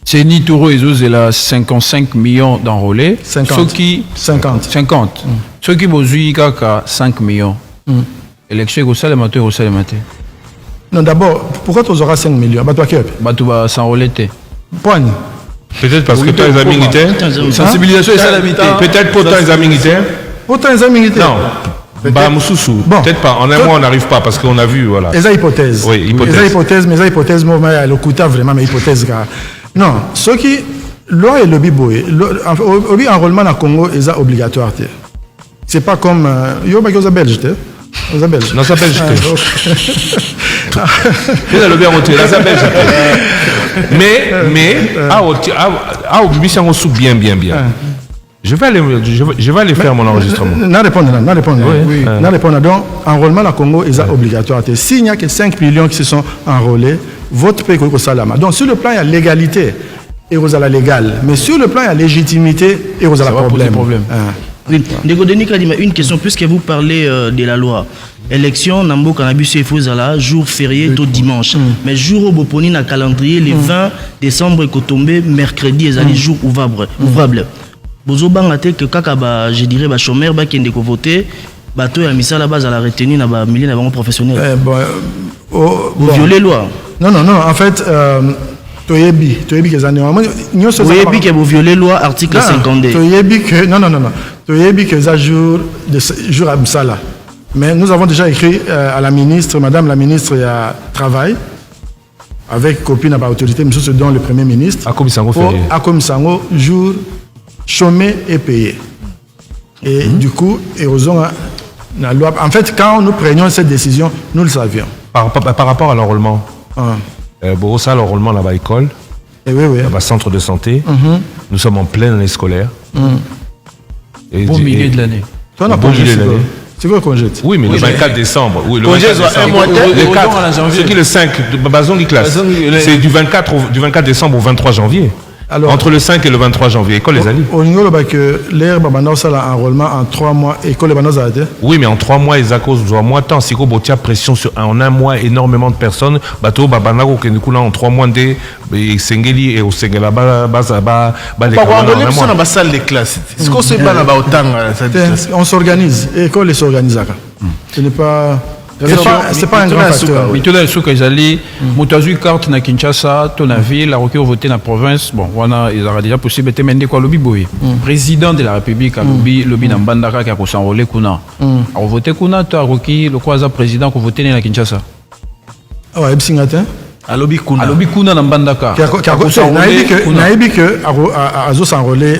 C'est Nitoro et Zozela 55 millions d'enrôlés.
50.
50. Ceux qui ont 5 millions. Élection, c'est le matin.
Non, d'abord, pourquoi tu auras 5 millions?
Tu vas s'enrôler.
Point.
Peut-être parce que tu as les amis militaires.
Sensibilisation et salamité.
Peut-être pour les amis militaires.
Pourtant, les amis militaires.
Non. Bah, Moussoussou. Bon. Peut-être pas. En un mois, on n'arrive pas parce qu'on a vu, voilà.
Les hypothèses.
Oui, hypothèses.
Les hypothèses, mais le coup vraiment, mais hypothèse. Non, ceux qui loi et lobby boy. Le enrôlement dans le Congo est obligatoire. C'est pas comme yo ba aux Belges aux Belges.
Non, ça belge. Il a le bien retiré, ça belge. Mais bien. Je vais aller faire mon enregistrement.
Non répondre. Donc enrôlement dans le Congo est obligatoire. S'il n'y a que 5 millions qui se sont enrôlés, votre pays est salama. Donc sur le plan il y a légalité et vous avez la légale, mais sur le plan il y a légitimité et vous avez le problème.
Une question, puisque vous parlez de la loi. Élection, Nambo Cannabis et Fozala, jour férié, tout dimanche. Mais jour au Boponi, na calendrier, le 20 décembre, est tombé mercredi, et jour ouvrable. Bozo bangate que kakaba, je dirais, ba chômeur, ba qui ndeko voté, ba to ya misa la base à la retenue, na ba milieu, na ba professionnel. Vous violez loi.
Non, en fait, Toyebi que
Toyebi que vous violez loi article 52.
Toyebi que non. Toyebi que ça jour à Msala. Mais nous avons déjà écrit à la ministre, Madame la ministre, il y a travail avec copine à l'autorité, M. Sedon, le Premier ministre.
À
Komisango, jour chômé et payé. Et du coup, la loi. En fait, quand nous prenions cette décision, nous le savions.
Par rapport à l'enrôlement. Borossa, l'enrôlement là-bas école, là-bas centre de santé. Nous sommes en pleine année scolaire.
Bon milieu de l'année.
Toi, on a congé de l'année. C'est quoi le congé?
Oui, mais le 24 décembre. Oui, le
congé,
24 décembre. Ce qui est le 5, Bazon qui classe. C'est du 24 décembre au 23 janvier. Alors, entre le 5 et le 23 janvier, école les alliés.
Au niveau de l'air, ça a enrôlement en 3 mois, école les banos a été.
Oui, mais en 3 mois, ils accusent en mois temps. Si vous avez pression sur en un mois, énormément de personnes, bateau, babanago, qui nous en 3 mois de Sengeli et au Sengela,
les salle de classe. Est-ce qu'on se bat là-bas autant?
On s'organise. École les s'organise. Ce n'est pas. C'est pas un grand facteur.
Mais tout le monde ils allaient monter carte na Kinshasa, ton ville, la requête voter na province. Bon, voilà, ils auraient déjà possibilité de mener quoi lobby boy. Président de la République, lobby na Mbandaka qui a s'enrôler kuna. A voter kuna, tu as requis le quoi président qui voter na Kinshasa.
Ah ouais, Ebsingatin.
A lobby kuna
na Mbandaka.
Qui a dit que Azo s'enrôler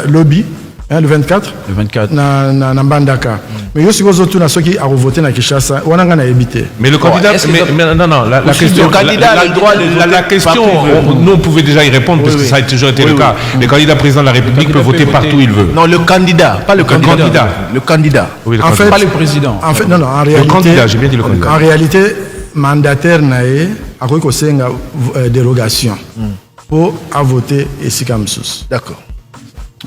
lobby. Le 24 na Mbandaka. Mais je suis autour de ceux qui ont voté na Kinshasa, on a évité.
Mais le candidat, non, la question,
le candidat a le droit de
la question, nous on pouvait déjà y répondre parce que ça a toujours été le cas. Le candidat président de la République peut voter partout où il veut.
Non, le candidat, pas le candidat. Le candidat.
En fait,
pas le président.
En fait, non, en réalité.
Le candidat, j'ai bien dit le candidat.
En réalité, mandataire nae a quoi que une dérogation pour voter et si comme ça.
D'accord.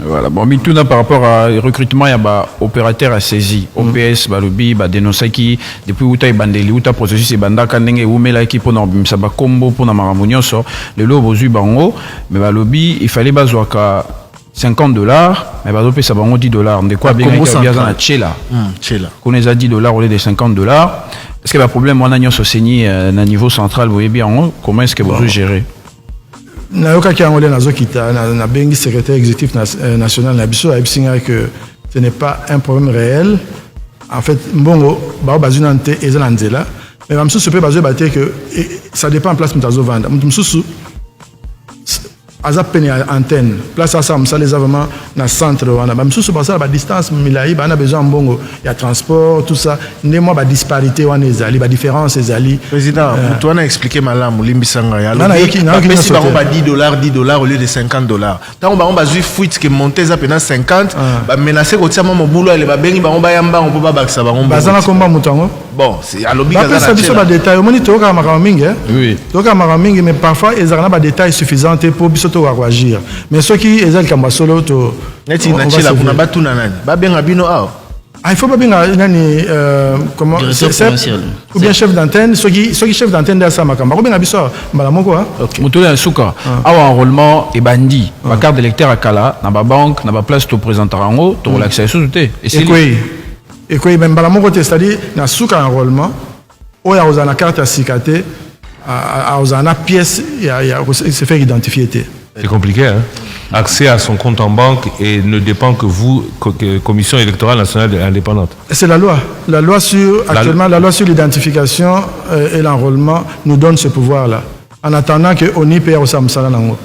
Voilà, bon, mais tout par rapport au recrutement, il y a opérateur à saisi, OPS, lobby, dénoncer qui, depuis où tu as bandeli, où tu as processus, et banda kandenge, où met la équipe pour ça va combo pour na maramounion, so, le lot, vous bango, mais lobby, il fallait baser qu'à $50, mais lobby, ça va $10. De quoi, bien, il y a un tchela. Qu'on les a $10 au lieu de $50. Est-ce qu'il y a un problème, on a un saigné à niveau central, vous voyez bien, comment est-ce que vous gérez?
Nayoka qui a enrôlé na bengi secrétaire exécutif national na biso a que ce n'est pas un problème réel. En fait, mbongo ba bazunante ezalanzela, mais même sous ce peut baser que ça dépend en place mutazo vendre. Msousu azap peine antenne place à ça les vraiment na centre wana même sous passer la distance milai ba na besoin mbongo il y a transport tout ça ne moi ba disparité wana ezali ba différence ezali
président toi on a expliqué malamu limbisanga ya
si
ba $10 au lieu de $50 tant ba on ba zui fuite que monter ça pendant 50 ba menacer ko tia mo boulot ele ba bengi ba on ba yamba on peut pas bakisa ba on
ba sana komba mutango
bon c'est à l'obligation
ba ça biso ba détail au moni toka makamingi
oui
toka makamingi mais parfois ils ont ba détails suffisants pour biso to agir mais ceux qui ezali kamba solo to
neti na chela kuna batu na nani ba benga bino aw
il faut pas benga nani comment ou bien chef d'antenne ceux qui chef d'antenne de ça makamba ko benga biso mbala moko
mutole ya suka awa enrôlement et bandi ba carte d'électeur à kala na ba banque na ba place to présenter rango to relaxation tout et
c'est quoi même mbala moko c'est-à-dire na suka enrôlement o ya ozana carte à sikate a ozana pièce ya se faire identifier.
C'est compliqué, hein? Accès à son compte en banque et ne dépend que vous, Commission électorale nationale indépendante.
C'est la loi. La loi sur l'identification et l'enrôlement nous donne ce pouvoir-là. En attendant que ONI paye au Samsala Nango.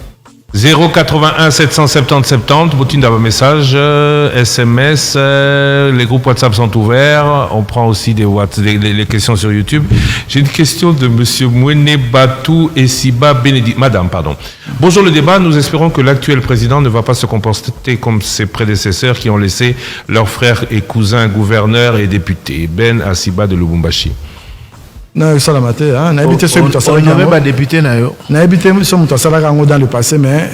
081 770 70, Boutine d'avoir message, SMS, les groupes WhatsApp sont ouverts. On prend aussi les questions sur YouTube. J'ai une question de monsieur Mwene Batou et Siba Bénédicte. Madame, pardon. Bonjour le débat. Nous espérons que l'actuel président ne va pas se comporter comme ses prédécesseurs qui ont laissé leurs frères et cousins gouverneurs et députés. Ben Asiba de Lubumbashi.
Non, ça la maté, hein. On
n'avait pas député,
on a habité sur Moutassalagango dans le passé, mais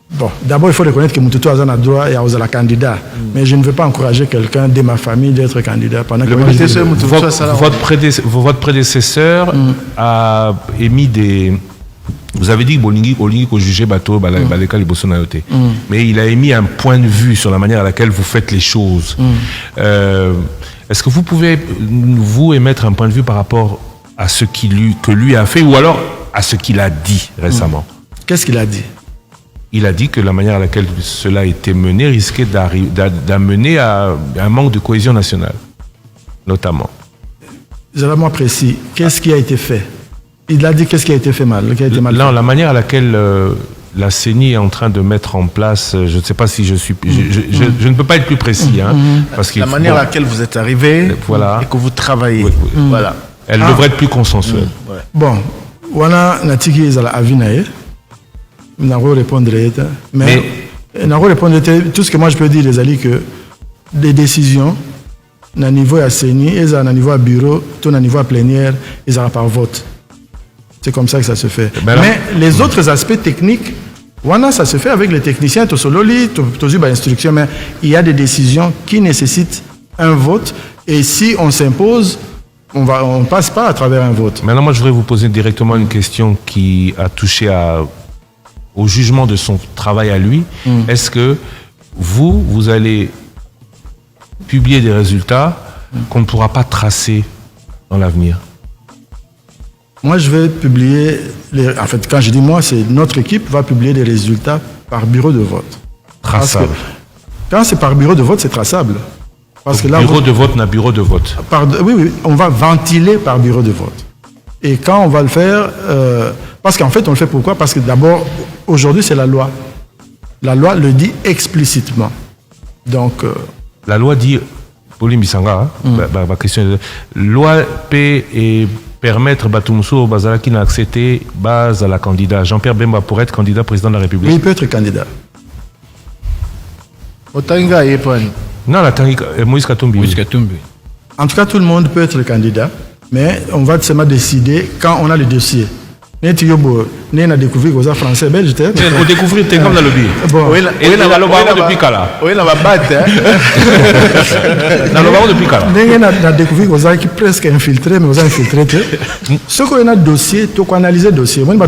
bon, d'abord il faut reconnaître que Moutoutou a un droit et a candidat. Mais je ne veux pas encourager quelqu'un de ma famille d'être candidat pendant que
votre prédécesseur a émis des. Vous avez dit que Bolingi qu'on jugeait bateau, mais il a émis un point de vue sur la manière à laquelle vous faites les choses. Est-ce que vous pouvez vous émettre un point de vue par rapport à ce que lui a fait ou alors à ce qu'il a dit récemment?
Qu'est-ce qu'il a dit?
Il a dit que la manière à laquelle cela a été mené risquait d'amener à un manque de cohésion nationale, notamment.
Généralement précis, qu'est-ce qui a été fait? Il a dit qu'est-ce qui a été fait mal,
Non, la manière à laquelle la CENI est en train de mettre en place, je ne sais pas si je suis... Je ne peux pas être plus précis. Hein, parce
la manière à laquelle vous êtes arrivé
voilà.
et que vous travaillez.
Oui. Voilà. Elle devrait être plus consensuelle.
Bon, wana natiki ezala avinaye. Naro répondre mais naro répondre tout ce que moi je peux dire les alliés que des décisions na niveau à CENI et na niveau à bureau, tout na niveau à plénière, ils ont par vote. C'est comme ça que ça se fait. Mais les autres aspects techniques, ça se fait avec les techniciens, instruction, mais il y a des décisions qui nécessitent un vote. Et si on s'impose, on ne passe pas à travers un vote.
Maintenant, moi, je voudrais vous poser directement une question qui a touché au jugement de son travail à lui. Est-ce que vous allez publier des résultats qu'on ne pourra pas tracer dans l'avenir?
Moi, je vais publier, en fait, quand je dis moi, c'est notre équipe va publier des résultats par bureau de vote.
Traçable.
Quand c'est par bureau de vote, c'est traçable. Parce que là,
bureau de vote n'a bureau de vote.
Oui, on va ventiler par bureau de vote. Et quand on va le faire, parce qu'en fait, on le fait pourquoi? Parce que d'abord, aujourd'hui, c'est la loi. La loi le dit explicitement. Donc...
la loi dit, Pauline Bissanga, ma question est, loi paie et permettre Batumousso Bazalaki n'a accepté base à la candidat. Jean-Pierre Bemba pour être candidat président de la République.
Oui, il peut être candidat.
Non, la Moïse Katumbi.
En tout cas, tout le monde peut être candidat, mais on va seulement décider quand on a le dossier. Nous avons découvert que vous êtes français, belge,
vous découvrez que comme dans le billet.
Bon.
Et la depuis Kala.
Oui, la batte.
Dans le depuis Kala.
Nous avons découvert que vous êtes presque infiltré, mais vous êtes infiltré. Ce qu'on a dossier, tu as analysé le dossier. Moi, je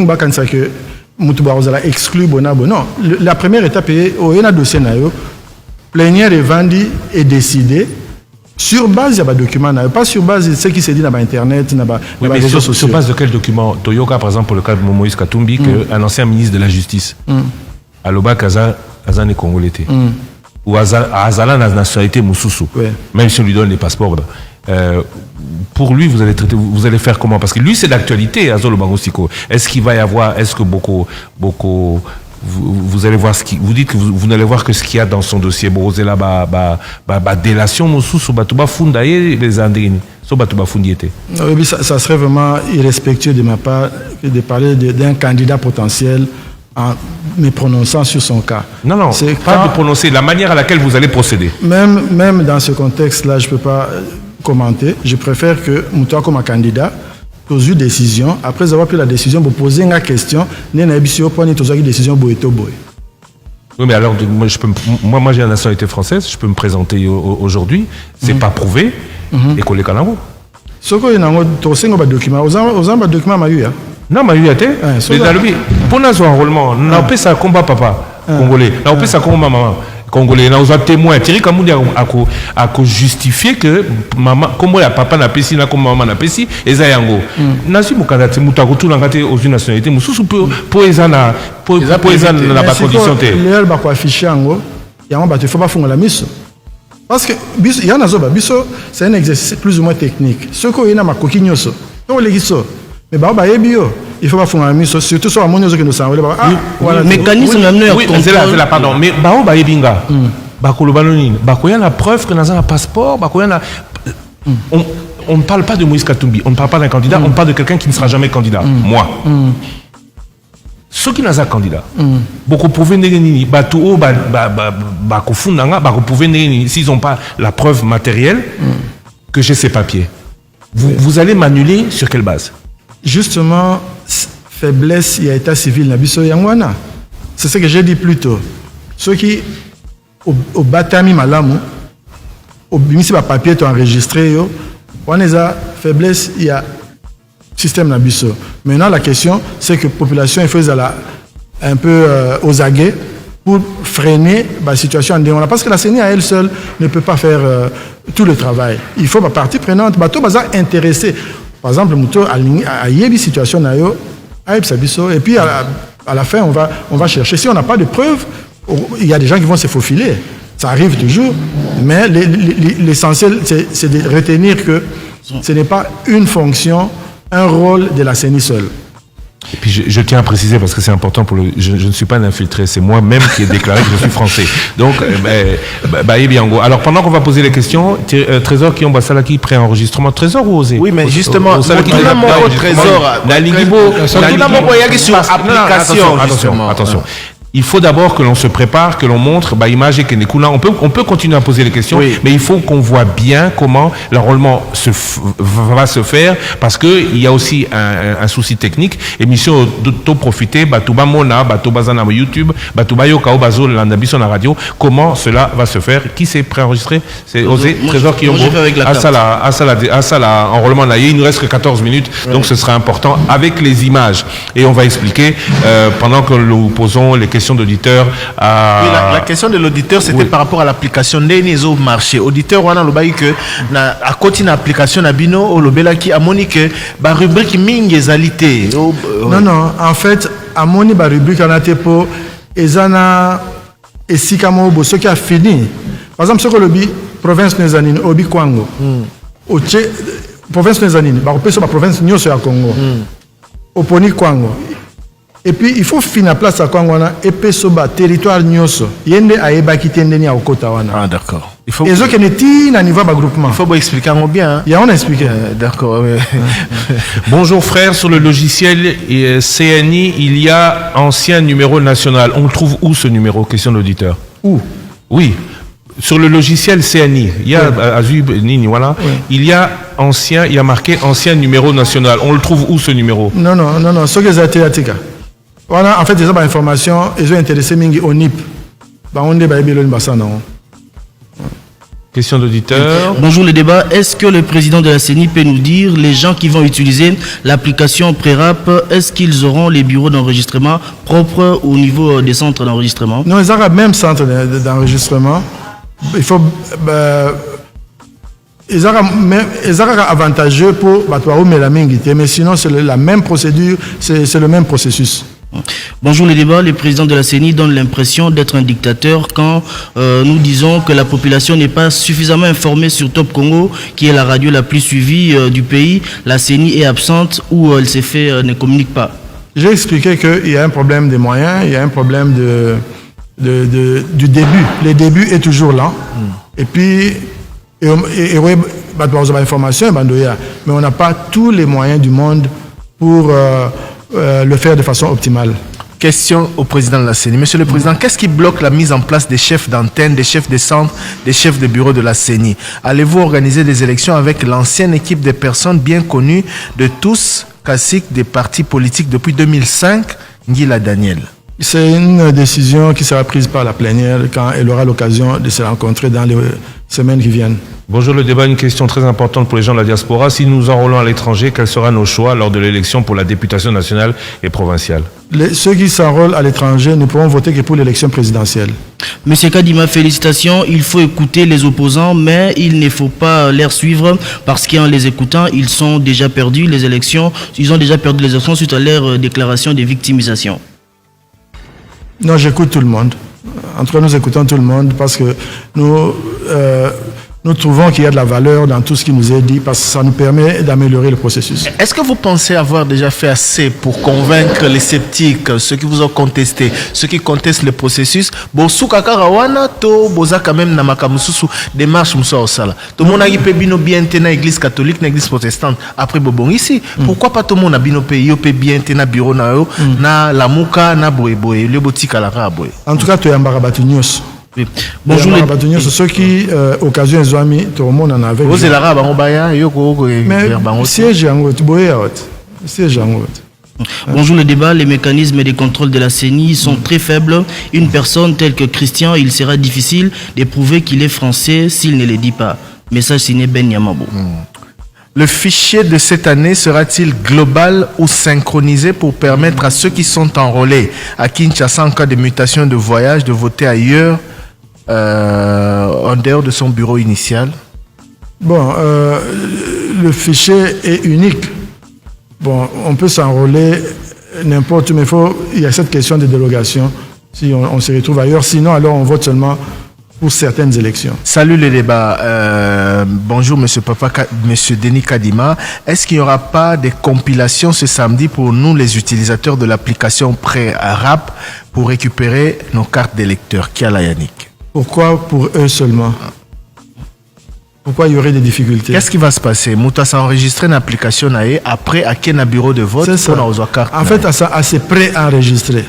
pense que vous avez exclu Bonabo. Non, la première étape est un dossier. Plénière est vendu et décidé. Sur base, il y a des documents, pas sur base de ce qui s'est dit dans Internet, dans les réseaux sociaux.
Sur base de quel document? Toyoka, par exemple, pour le cas de Moïse Katumbi, un ancien ministre de la Justice, Aloba Kaza est congolais. Ou Azala n'a nationalité Moussoussou, même si on lui donne les passeports. Pour lui, vous allez faire comment? Parce que lui, c'est d'actualité, Azolo Bangosiko. Est-ce qu'il va y avoir, est-ce que beaucoup vous allez voir vous dites que vous n'allez voir que ce qu'il y a dans son dossier. Borozela délation Moussou sur Batouba Fundaye les Andrini. Sur Batouba Fundiété.
Oui, ça serait vraiment irrespectueux de ma part de parler d'un candidat potentiel en me prononçant sur son cas.
Non, c'est pas de prononcer, la manière à laquelle vous allez procéder.
Même dans ce contexte-là, je ne peux pas commenter. Je préfère que Moutoua comme un candidat pose une décision. Après avoir pris la décision, vous posez une question. Vous avez une décision.
Oui, mais alors, moi j'ai la nationalité française, je peux me présenter aujourd'hui. C'est pas prouvé. Et qu'on les canaux.
Ce que vous avez un document, vous avez un document.
Non, mais il y a été. Mais dans le but, pour notre enrôlement, on a fait ça combat papa congolais. On a fait ça combat maman congolais. On a témoin. Thierry Kamoudi a justifié que maman, comme la papa n'a pas si, comme maman n'a pas si, et ça yango. Nasi mukanda te mutakutu l'engagé aux nationalités. Moussou pour les ana pour les ana la bas condition te.
L'air ba quoi afficher yango. Yango ba te faut pas faire la mission. Parce que il y en a zoba biso c'est un exercice plus ou moins technique. Ce qu'on y a ma coquignoso. On les giso. Mais bah ebio il faut pas faire un mise, surtout sur la monnaie que nous savons.
Voilà. Mécanisme
oui, c'est là, pardon. Mais bao ba ebinga, ba kolobanoni, ba koya la preuve que nous avons un passeport, ba koya la. On ne parle pas de Moïse Katumbi, on ne parle pas d'un candidat, on parle de quelqu'un qui ne sera jamais candidat. Moi. Ceux qui n'ont pas candidat, beaucoup pouvaient négocier, s'ils n'ont pas la preuve matérielle que j'ai ces papiers. Vous allez m'annuler sur quelle base?
Justement, faiblesse, il y a état civil, c'est ce que j'ai dit plus tôt. Ceux qui, au Batami Malamu, au Bimisi papier, sont enregistrés, on a faiblesse, il y a système Nabiso. Maintenant, la question, c'est que la population est faisait un peu aux aguets pour freiner la situation en développement. Parce que la CENI à elle seule ne peut pas faire tout le travail. Il faut la partie prenante, bateau bazar intéressé. Par exemple, à Yebi situation et puis à la fin, on va chercher. Si on n'a pas de preuves, il y a des gens qui vont se faufiler. Ça arrive toujours, mais l'essentiel, c'est de retenir que ce n'est pas une fonction, un rôle de la CENI seule.
Et puis je tiens à préciser parce que c'est important pour je ne suis pas un infiltré, c'est moi-même qui ai déclaré que je suis français. Donc, alors pendant qu'on va poser les questions, Trésor qui ont Salaki pré-enregistrement, Trésor ou Osé?
Oui, mais justement,
attention. Il faut d'abord que l'on se prépare, que l'on montre image et que on peut continuer à poser les questions, mais il faut qu'on voit bien comment l'enrôlement va se faire, parce que il y a aussi un souci technique. Émission de profiter, Batouba Mona, Batouba Zana YouTube, Batouba Yokao Bazo Landabiso na radio. Comment cela va se faire? Qui s'est préenregistré? C'est Osé, Trésor Kiyombo. Asala, enrôlement là. Il nous reste que 14 minutes, donc ce sera important avec les images. Et on va expliquer pendant que nous posons les questions d'auditeurs.
La question de l'auditeur, c'était par rapport à l'application Nenezo marché. Auditeur, on a le que à côté de l'application Nabino, au lobela qui a monique, ba rubrique mingezalité.
Non, en fait, à moni ba rubrique en atepo, ezana et sikamo bo ce qui a fini. Par exemple, ce que le bi province nezanine, obi Kwango. Au province nezanine, ba repé sur la province nyoso ya Congo. Au poni Kwango. Et puis, il faut finir la place à Kwangwana et puis soba territoire nyoso. Yende aeba kitendeni à Okotawana.
Ah, d'accord.
Il faut. Et ce qui est niveau de groupement.
Il faut expliquer bien.
Il y a on a expliqué.
D'accord.
Bonjour frère, sur le logiciel CNI, il y a ancien numéro national. On le trouve où ce numéro? Question d'auditeur.
Où?
Oui. Sur le logiciel CNI, il y a Azub Nini, voilà. Oui. Il y a marqué ancien numéro national. On le trouve où ce numéro?
Non. Ce que j'ai été voilà, en fait, ils ont information, ils ont intéressé Mingi au NIP.
Question d'auditeur.
Bonjour le débat. Est-ce que le président de la CENI peut nous dire les gens qui vont utiliser l'application Prérap, est-ce qu'ils auront les bureaux d'enregistrement propres au niveau des centres d'enregistrement?
Non, ils ont le même centre d'enregistrement. Il faut. Ils ont avantageux pour mais sinon c'est la même procédure, c'est le même processus.
Bonjour le débat. Le président de la CENI donne l'impression d'être un dictateur quand nous disons que la population n'est pas suffisamment informée sur Top Congo, qui est la radio la plus suivie du pays. La CENI est absente ou elle s'est fait ne communique pas.
J'ai expliqué qu'il y a un problème des moyens, il y a un problème du début. Le début est toujours là. Et puis information, mais on n'a pas tous les moyens du monde pour le faire de façon optimale.
Question au président de la CENI. Monsieur le Président, qu'est-ce qui bloque la mise en place des chefs d'antenne, des chefs de centre, des chefs de bureau de la CENI? Allez-vous organiser des élections avec l'ancienne équipe de personnes bien connues de tous, classiques des partis politiques depuis 2005, Ngila Daniel?
C'est une décision qui sera prise par la plénière quand elle aura l'occasion de se rencontrer dans les semaines qui viennent.
Bonjour le débat, une question très importante pour les gens de la diaspora. Si nous enrôlons à l'étranger, quels seront nos choix lors de l'élection pour la députation nationale et provinciale?
Ceux qui s'enrôlent à l'étranger ne pourront voter que pour l'élection présidentielle.
Monsieur Kadima, félicitations. Il faut écouter les opposants, mais il ne faut pas les suivre parce qu'en les écoutant, ils sont déjà perdus les élections. Ils ont déjà perdu les élections suite à leur déclaration de victimisation.
Non, j'écoute tout le monde. Entre nous écoutons tout le monde parce que nous nous trouvons qu'il y a de la valeur dans tout ce qui nous est dit parce que ça nous permet d'améliorer le processus.
Est-ce que vous pensez avoir déjà fait assez pour convaincre les sceptiques, ceux qui vous ont contesté, ceux qui contestent le processus? Bosuka karawana to boza quand même na makamususu démarche musa osala. Tout le monde a pe bino bien tena église catholique na église protestante après bobon ici. Pourquoi pas tout le monde a bino pe yo pe bien tena bureau na yo na lamuka na boyeboy le botika la raboy.
En tout cas, tu es un nyos.
Bonjour les
bâtonniers, c'est ceux qui occasion les amis tout le monde en avait.
Vous êtes là bango baya yo ko
mais siège en haute boya haute. Siège en haute.
Bonjour le débat, les mécanismes de contrôle de la CENI sont très faibles. Une personne telle que Christian, il sera difficile de prouver qu'il est français s'il ne le dit pas. Message signé Ben Yamabo.
Le fichier de cette année sera-t-il global ou synchronisé pour permettre à ceux qui sont enrôlés à Kinshasa en cas de mutation de voyage de voter ailleurs en dehors de son bureau initial?
Bon, le fichier est unique. Bon, on peut s'enrôler n'importe où, mais il y a cette question de dérogation si on se retrouve ailleurs. Sinon, alors on vote seulement pour certaines élections.
Salut le débat. Bonjour Monsieur Monsieur Denis Kadima. Est-ce qu'il n'y aura pas de compilation ce samedi pour nous les utilisateurs de l'application Pré-Rap pour récupérer nos cartes d'électeurs? Kiala Yannick.
Pourquoi pour eux seulement? Pourquoi il y aurait des difficultés?
Qu'est-ce qui va se passer? Mouta s'est enregistré une application après à quel bureau de vote?
C'est ça. En fait, à se pré-enregistrer.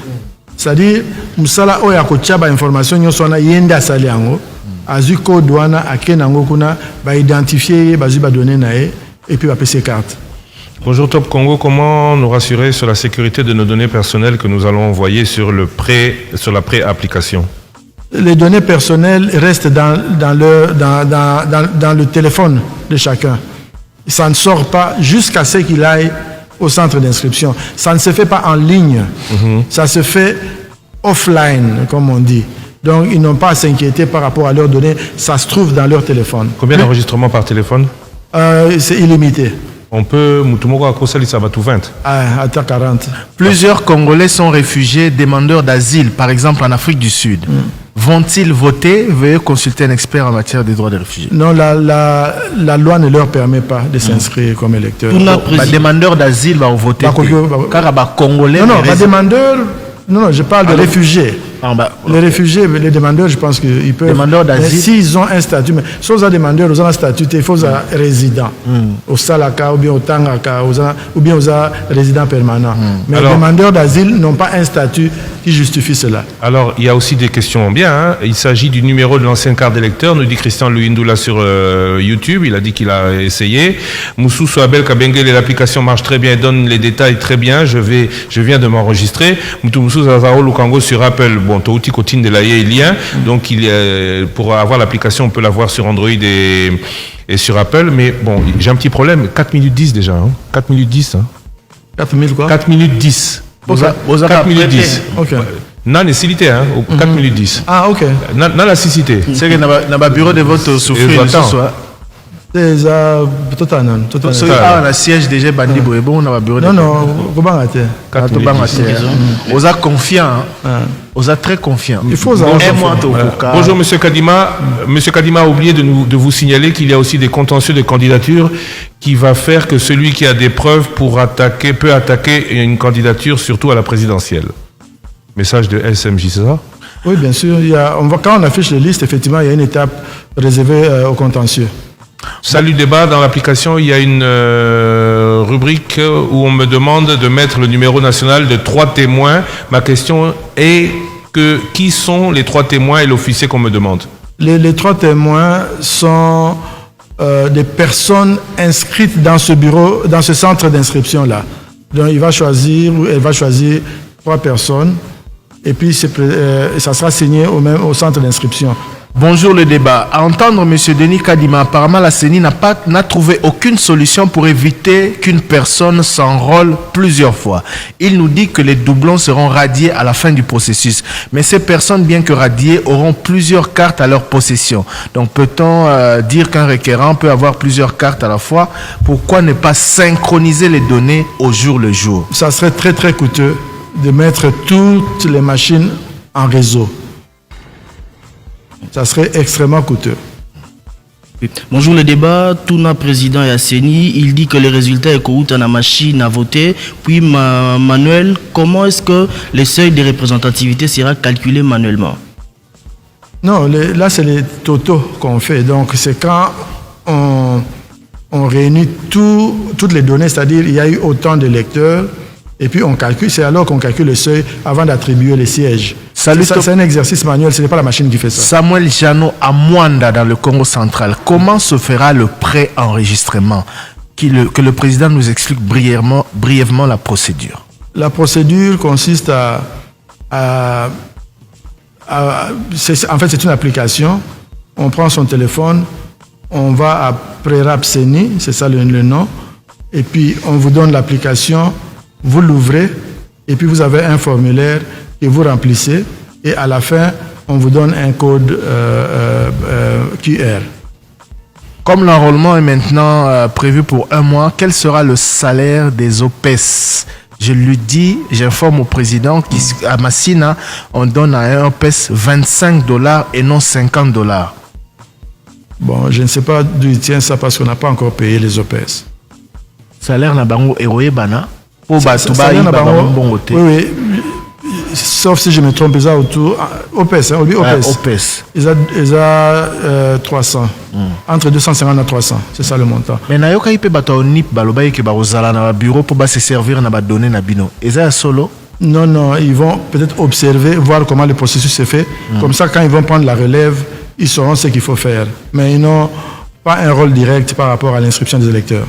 C'est-à-dire, Moussala Oya Kochaba information yosona yenda saliango, azuko douana akenango kuna ba identifier ba donner nae et puis ba passer carte.
Bonjour Top Congo, comment nous rassurer sur la sécurité de nos données personnelles que nous allons envoyer sur la pré-application?
Les données personnelles restent dans le téléphone de chacun. Ça ne sort pas jusqu'à ce qu'il aille au centre d'inscription. Ça ne se fait pas en ligne. Ça se fait offline, comme on dit. Donc, ils n'ont pas à s'inquiéter par rapport à leurs données. Ça se trouve dans leur téléphone.
Combien d'enregistrements par téléphone?
C'est illimité.
On peut, Moutumoko Akosali, ça va tout 20.
À 40.
Plusieurs Congolais sont réfugiés, demandeurs d'asile, par exemple en Afrique du Sud. Vont-ils voter? Veuillez consulter un expert en matière des droits des réfugiés.
Non, la loi ne leur permet pas de s'inscrire comme électeurs.
Les demandeurs d'asile vont voter. Car Congolais.
Non, les demandeurs. Non, je parle de réfugiés. Les réfugiés, les demandeurs, je pense qu'ils peuvent.
Demandeurs d'asile.
S'ils ont un statut, mais si ils ont demandeurs, ils ont un statut, il faut un résident. Au Salaka, ou bien au Tangaka, ou bien aux résidents permanents. Mais les demandeurs d'asile n'ont pas un statut qui justifie cela.
Alors, il y a aussi des questions bien. Hein. Il s'agit du numéro de l'ancienne carte d'électeur, nous dit Christian Louindoula sur YouTube. Il a dit qu'il a essayé. Moussou Soabel Kabengele, l'application marche très bien, donne les détails très bien. Je viens de m'enregistrer. Moussou Zazaro Lukango sur Apple. Bon, Touti Kotine de l'AIE lien. Donc, pour avoir l'application, on peut l'avoir sur Android et sur Apple. Mais bon, j'ai un petit problème. 4 minutes 10 déjà. Hein. 4 minutes 10. Hein.
4 minutes quoi?
4 minutes 10. 4 minutes 10.
Ok.
Non, nécessité, hein. 4 minutes 10.
Ah, ok.
Non, la nécessité.
C'est que dans le bureau de vote souffrir ce soir.
C'est ça, tout à l'heure.
On a siège déjà bandi bon, on a bureau de vote.
Non, comment arrêter?
On a confiant. On a très confiant.
Il faut avoir
Bonjour Monsieur Kadima. Monsieur Kadima a oublié de vous signaler qu'il y a aussi des contentieux de candidature qui va faire que celui qui a des preuves peut attaquer une candidature, surtout à la présidentielle. Message de SMJ, c'est ça?
Oui, bien sûr. Quand on affiche les listes, effectivement, il y a une étape réservée au contentieux.
Salut débat, dans l'application, il y a une rubrique où on me demande de mettre le numéro national de 3 témoins. Ma question est qui sont les 3 témoins et l'officier qu'on me demande?
Les 3 témoins sont des personnes inscrites dans ce bureau, dans ce centre d'inscription-là. Donc, elle va choisir 3 personnes et puis ça sera signé au centre d'inscription.
Bonjour le débat. À entendre M. Denis Kadima, apparemment la CENI n'a trouvé aucune solution pour éviter qu'une personne s'enrôle plusieurs fois. Il nous dit que les doublons seront radiés à la fin du processus. Mais ces personnes, bien que radiées, auront plusieurs cartes à leur possession. Donc peut-on dire qu'un requérant peut avoir plusieurs cartes à la fois? Pourquoi ne pas synchroniser les données au jour le jour?
Ça serait très très coûteux de mettre toutes les machines en réseau. Ça serait extrêmement coûteux.
Bonjour le débat, Touna président et Asseni, il dit que les résultats est qu'au na machine à voter. Puis Manuel, comment est-ce que le seuil de représentativité sera calculé manuellement?
Non, là c'est les totaux qu'on fait. Donc c'est quand on réunit toutes les données, c'est-à-dire il y a eu autant d'électeurs, et puis on calcule, c'est alors qu'on calcule le seuil avant d'attribuer les sièges. C'est un exercice manuel, ce n'est pas la machine qui fait ça.
Samuel Jano à Mwanda dans le Congo central, comment se fera le pré-enregistrement? Que le président nous explique brièvement la procédure.
La procédure consiste en fait c'est une application, on prend son téléphone, on va à Prérap Seni, c'est ça le nom, et puis on vous donne l'application, vous l'ouvrez, et puis vous avez un formulaire que vous remplissez, et à la fin, on vous donne un code QR.
Comme l'enrôlement est maintenant prévu pour 1 mois, quel sera le salaire des OPES? Je lui dis, j'informe au président qu'à Massina, on donne à un OPES $25 et non $50.
Bon, je ne sais pas d'où il tient ça parce qu'on n'a pas encore payé les OPES.
Salaire na bango eroye bana.
Oui, sauf si je me trompe, ils ont autour OPES, hein, OPES. Ils ont 300, entre 250 et 300, c'est ça le montant.
Mais nayoka ipe bato nip baloba ke bazala na bureau pour se servir na ba donner na bino. Eza solo?
Non, ils vont peut-être observer, voir comment le processus se fait. Comme ça, quand ils vont prendre la relève, ils sauront ce qu'il faut faire. Mais ils n'ont pas un rôle direct par rapport à l'inscription des électeurs.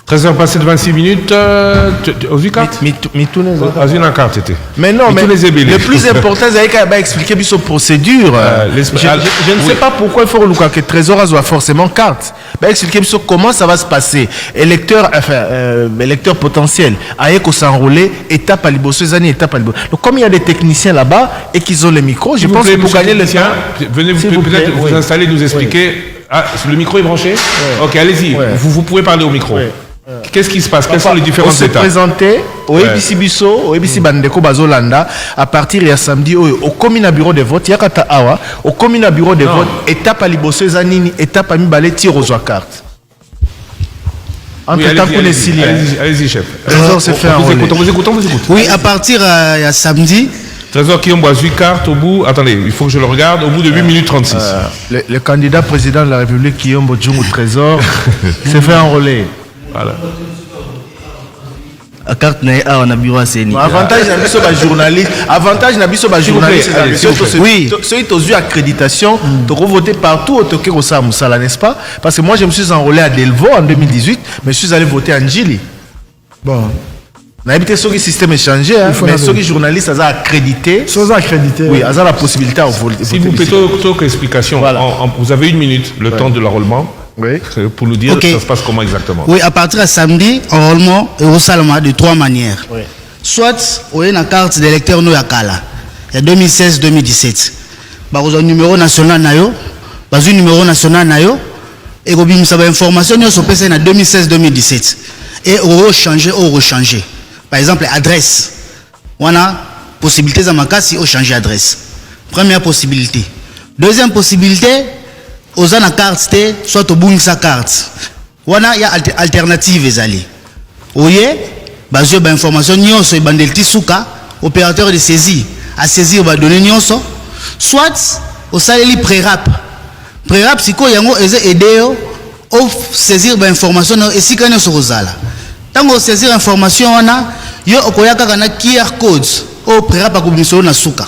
13h passé de 26 minutes. Aux cartes
mais non, mais le plus important, c'est qu'il expliquer sur procédure. Je ne sais pas pourquoi il faut que le Trésor soit forcément carte. Expliquer comment ça va se passer. Électeur potentiel, aïe qu'on s'enrôler, étape à l'Ibosso, étape à l'Ibosso. Donc, comme il y a des techniciens là-bas et qu'ils ont les micros, je pense que pour gagner le temps.
Venez peut-être vous installer, nous expliquer. Ah, le micro est branché? Ok, allez-y. Vous pouvez parler au micro. Qu'est-ce qui se passe? Quelles sont les différentes étapes? On s'est présenté
au EBC Bisso, au EBC Bandeko Bazolanda, à partir de samedi au commune bureau de vote, Yakata Awa, au commune bureau de vote, étape à Libosso Zanini, étape à Mibale, tir aux cartes. Entre temps qu'on est silié.
Allez-y, chef.
Trésor s'est fait enrôler.
Vous écoutons.
Oui, à partir de samedi.
Trésor qui ont 8 cartes au bout. Attendez, il faut que je le regarde. Au bout de 8 minutes 36.
Le candidat président de la République qui ont Bodjungu Trésor s'est fait enrôler.
Voilà.
À carte na on a bureau à Seni.
Avantage na biso ba journaliste, avantage na biso ba journaliste. Oui, ceux qui ont eu accréditation, tu peux voter partout au Toké Rosa Moussala, n'est-ce pas? Parce que moi je me suis enrôlé à Delvaux en 2018, mais je suis allé voter à Njili.
Bon.
On a habité sur le système échangé, hein, mais ceux qui accrédités.
Sont accrédités.
Oui, ils ont la possibilité de voter.
Si vous faites autre explication, voilà. Vous avez 1 minute, le temps de l'enrôlement.
Oui.
Pour nous dire ça se passe comment exactement.
Oui, à partir de samedi, enrôlement est au Salama de 3 manières. Oui. Soit, on a une carte d'électeur no yakala. Il y a 2016-2017. Bah, vous avez un numéro national nayo, bah, un numéro national nayo, et vous avez une information sur PC en 2016-2017. Et on rechange. Par exemple, adresse. On a possibilité dans ma case si on change d'adresse. Première possibilité. Deuxième possibilité, aux na carte soit au bout sa carte. Wana ya alternative ezali. Oye, basé ba information nyonso bandelti suka, opérateur de saisie à saisir ba donner nyonso, soit au saleli prérap. Prérap siko yango eze aider au saisir ba information esika nyonso kozala. Tango saisir information wana yo okoyaka kana QR code au prérap akobiso na suka.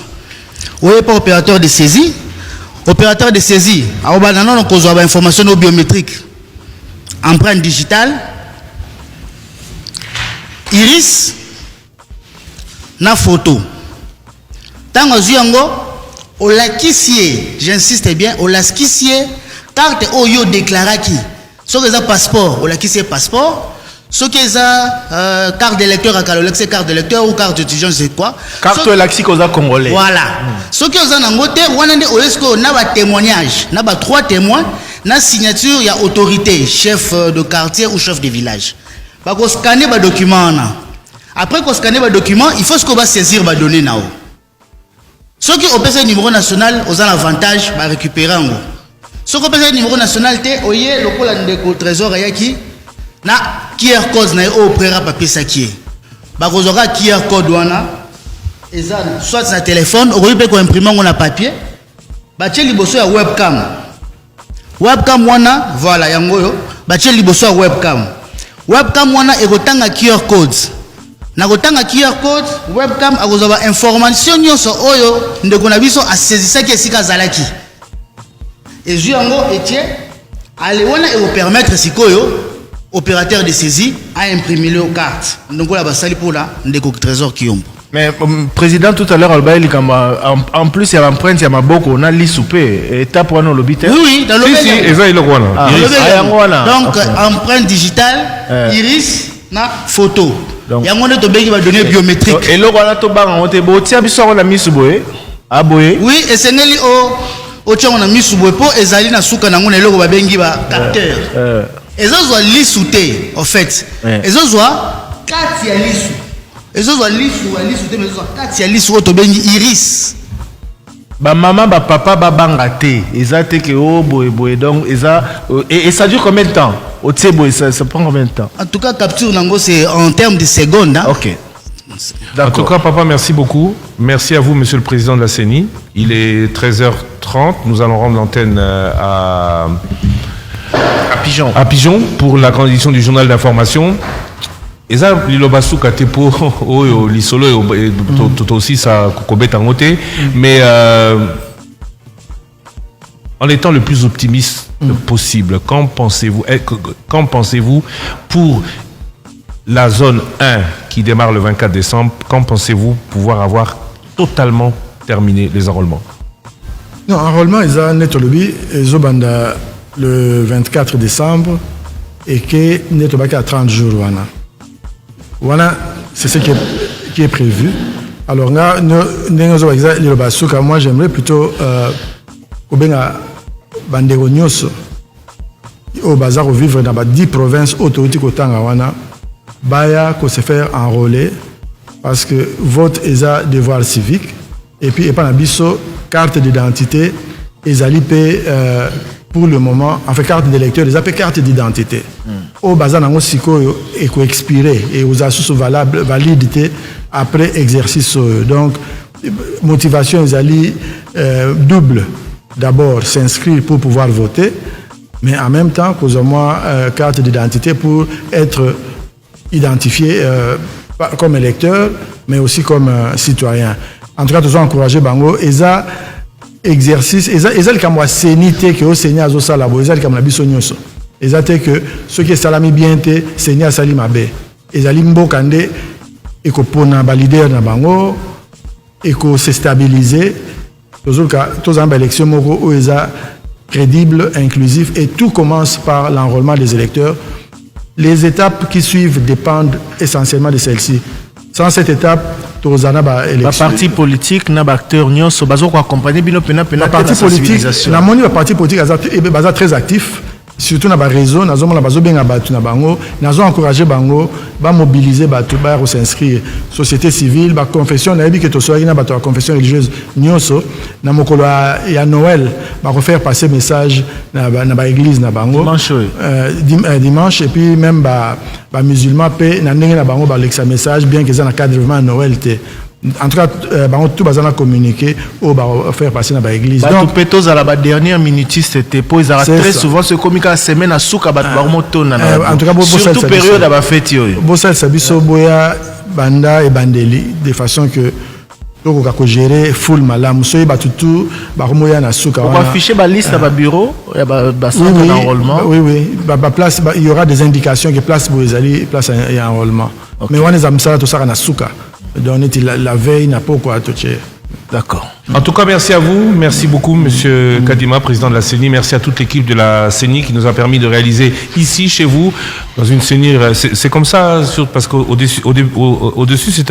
Oye pas opérateur de saisie. Opérateur de saisie, on a une information biométrique, empreinte digitale, iris, na photo. Tant on l'a quissier, j'insiste bien, on l'a quissier, carte oyo déclaré qui. Ce qui est un passeport, on l'a quissier passeport. Ce qui est un carte d'électeur à Calolex, c'est carte d'électeur ou carte d'étudiant, c'est quoi?
Carte électrique aux Congolais.
Voilà. Ce qui est un côté, on a un témoignage, on a 3 témoins, na signature, il y a autorité, chef de quartier ou chef de village. Parce qu'on scanne les documents. Après qu'on scanne les documents, il faut qu'on va saisir les données. Ceux qui ont un numéro national, ont l'avantage de récupérer en haut. Ceux qui ont un numéro national, vous voyez, le trésor qui na QR code na au prera papier sakié. Bakozora QR code wana ezana soit na téléphone, ou peut ko imprimer on a papier. Batie liboso ya webcam. Webcam wana voilà yango yo, batie liboso ya webcam. Webcam wana ekotanga QR codes. Na kotanga QR code, webcam akozaba information nyonso oyo ndeko na biso asezisaki esika zalaki. Et yango etie ale wana e permettre sikoyo opérateur de saisie a imprimé les cartes. Donc on a basali pour là, ndeko trésor Kiyombo.
Mais président tout à l'heure en plus il y a l'empreinte, il y a maboko, on a l'issoupé étape pour nous l'obité.
Oui, dans le
Si, et ça il le voit.
Donc empreinte digitale, iris na photo. Il y a un qui va donner biométrique.
Et là on a tout bas on te botia biso on a mis souboé. Aboye.
Oui, et c'est neli o tia on a mis souboé po ezali na suka na ngone loko ba bengi ba capteur. Et ça soit lissouté en fait. Et ça soit katia lissou. Et ça soit lissou mais ça soit katia lissou to bengi iris.
Ba maman ba papa ba bangaté. Exact que oh boy donc et ça dure combien de temps? Au Tsebo ça prend combien de temps?
En tout cas capture nango c'est en termes de secondes hein?
OK.
En tout cas, papa, merci beaucoup. Merci à vous, monsieur le président de la CENI. Il est 13h30. Nous allons rendre l'antenne à Pigeon pour la condition du journal d'information. Et ça, l'Ilobasu Katepo, l'Isolo, tout aussi, ça, Kokobet en côté. Mais en étant le plus optimiste possible, qu'en pensez-vous pour la zone 1 qui démarre le 24 décembre, quand pensez-vous pouvoir avoir totalement terminé les enrôlements?
Non, enrôlement, ils ont netolobi, ils ont le 24 décembre et que netobaki à 30 jours. Voilà, c'est ce qui est prévu. Alors, moi, j'aimerais plutôt au Bandero Nyoso, au bazar vivre dans 10 provinces autorités Kotanga Baya qu'on se faire enrôler parce que vote est un devoir civique et puis et pas biso carte d'identité et zalipé pour le moment en fait carte d'électeur les appelle carte d'identité au bazar nango siko et ko expirer et aux assos validité après exercice donc motivation zali double d'abord s'inscrire pour pouvoir voter mais en même temps qu'aux moins carte d'identité pour être identifié comme électeur, mais aussi comme citoyen. En tout cas, nous avons encouragé Bango. Et ça, exercice, et ça, comme la sénité que au Seigneur a ça là-bas, et ça, comme la bisognoso. Et ça, que ceux qui salami bien, Seigneur salim abe. Et ça, limbo kande, et qu'on peut valider na Bango, et qu'on se stabiliser. Tous les élections, où ils sont crédibles, inclusifs, et tout commence par l'enrôlement des électeurs. Les étapes qui suivent dépendent essentiellement de celles-ci. Sans cette étape, Torozana va élection.
La parti politique, n'a acteur nion, so bazo ko accompagner bino pena
la parti politique, la moni la parti politique est très actif. Surtout dans le réseau, nous avons bien abattu na bango, nous avons encouragé bango, ba mobiliser batu ba s'inscrire. Société civile, ba confession, na que to soyez na batu confession religieuse nyonso, na mokolo ya Noël, ba refaire passer message na ba église na bango.
Dimanche
dimanche et puis même ba musulman pe na ndenge na bango ba lexa message bien que ça na cadre vraiment Noël té. En tout cas, tout bazana communiquer ou faire passer dans l'église.
Donc, pétos à la dernière minute, c'était pour ils très souvent ce comique à semaine à souka batbarmoto
en tout cas,
surtout période à fête.
Bossel Sabiso Boya Banda et Bandeli de façon que donc on gérer full malam soyez batutu baromoya na souka.
On va afficher la liste à bureau, il y a centre d'enrôlement.
Oui, place il y aura des indications que place pour les alliés, place et enrôlement. Mais on les amsa tout ça na souka. Donc la veille n'a pas quoi toucher.
D'accord.
En tout cas, merci à vous. Merci beaucoup, monsieur Kadima, président de la CENI. Merci à toute l'équipe de la CENI qui nous a permis de réaliser ici, chez vous, dans une CENI. C'est comme ça, parce qu'au-dessus, c'est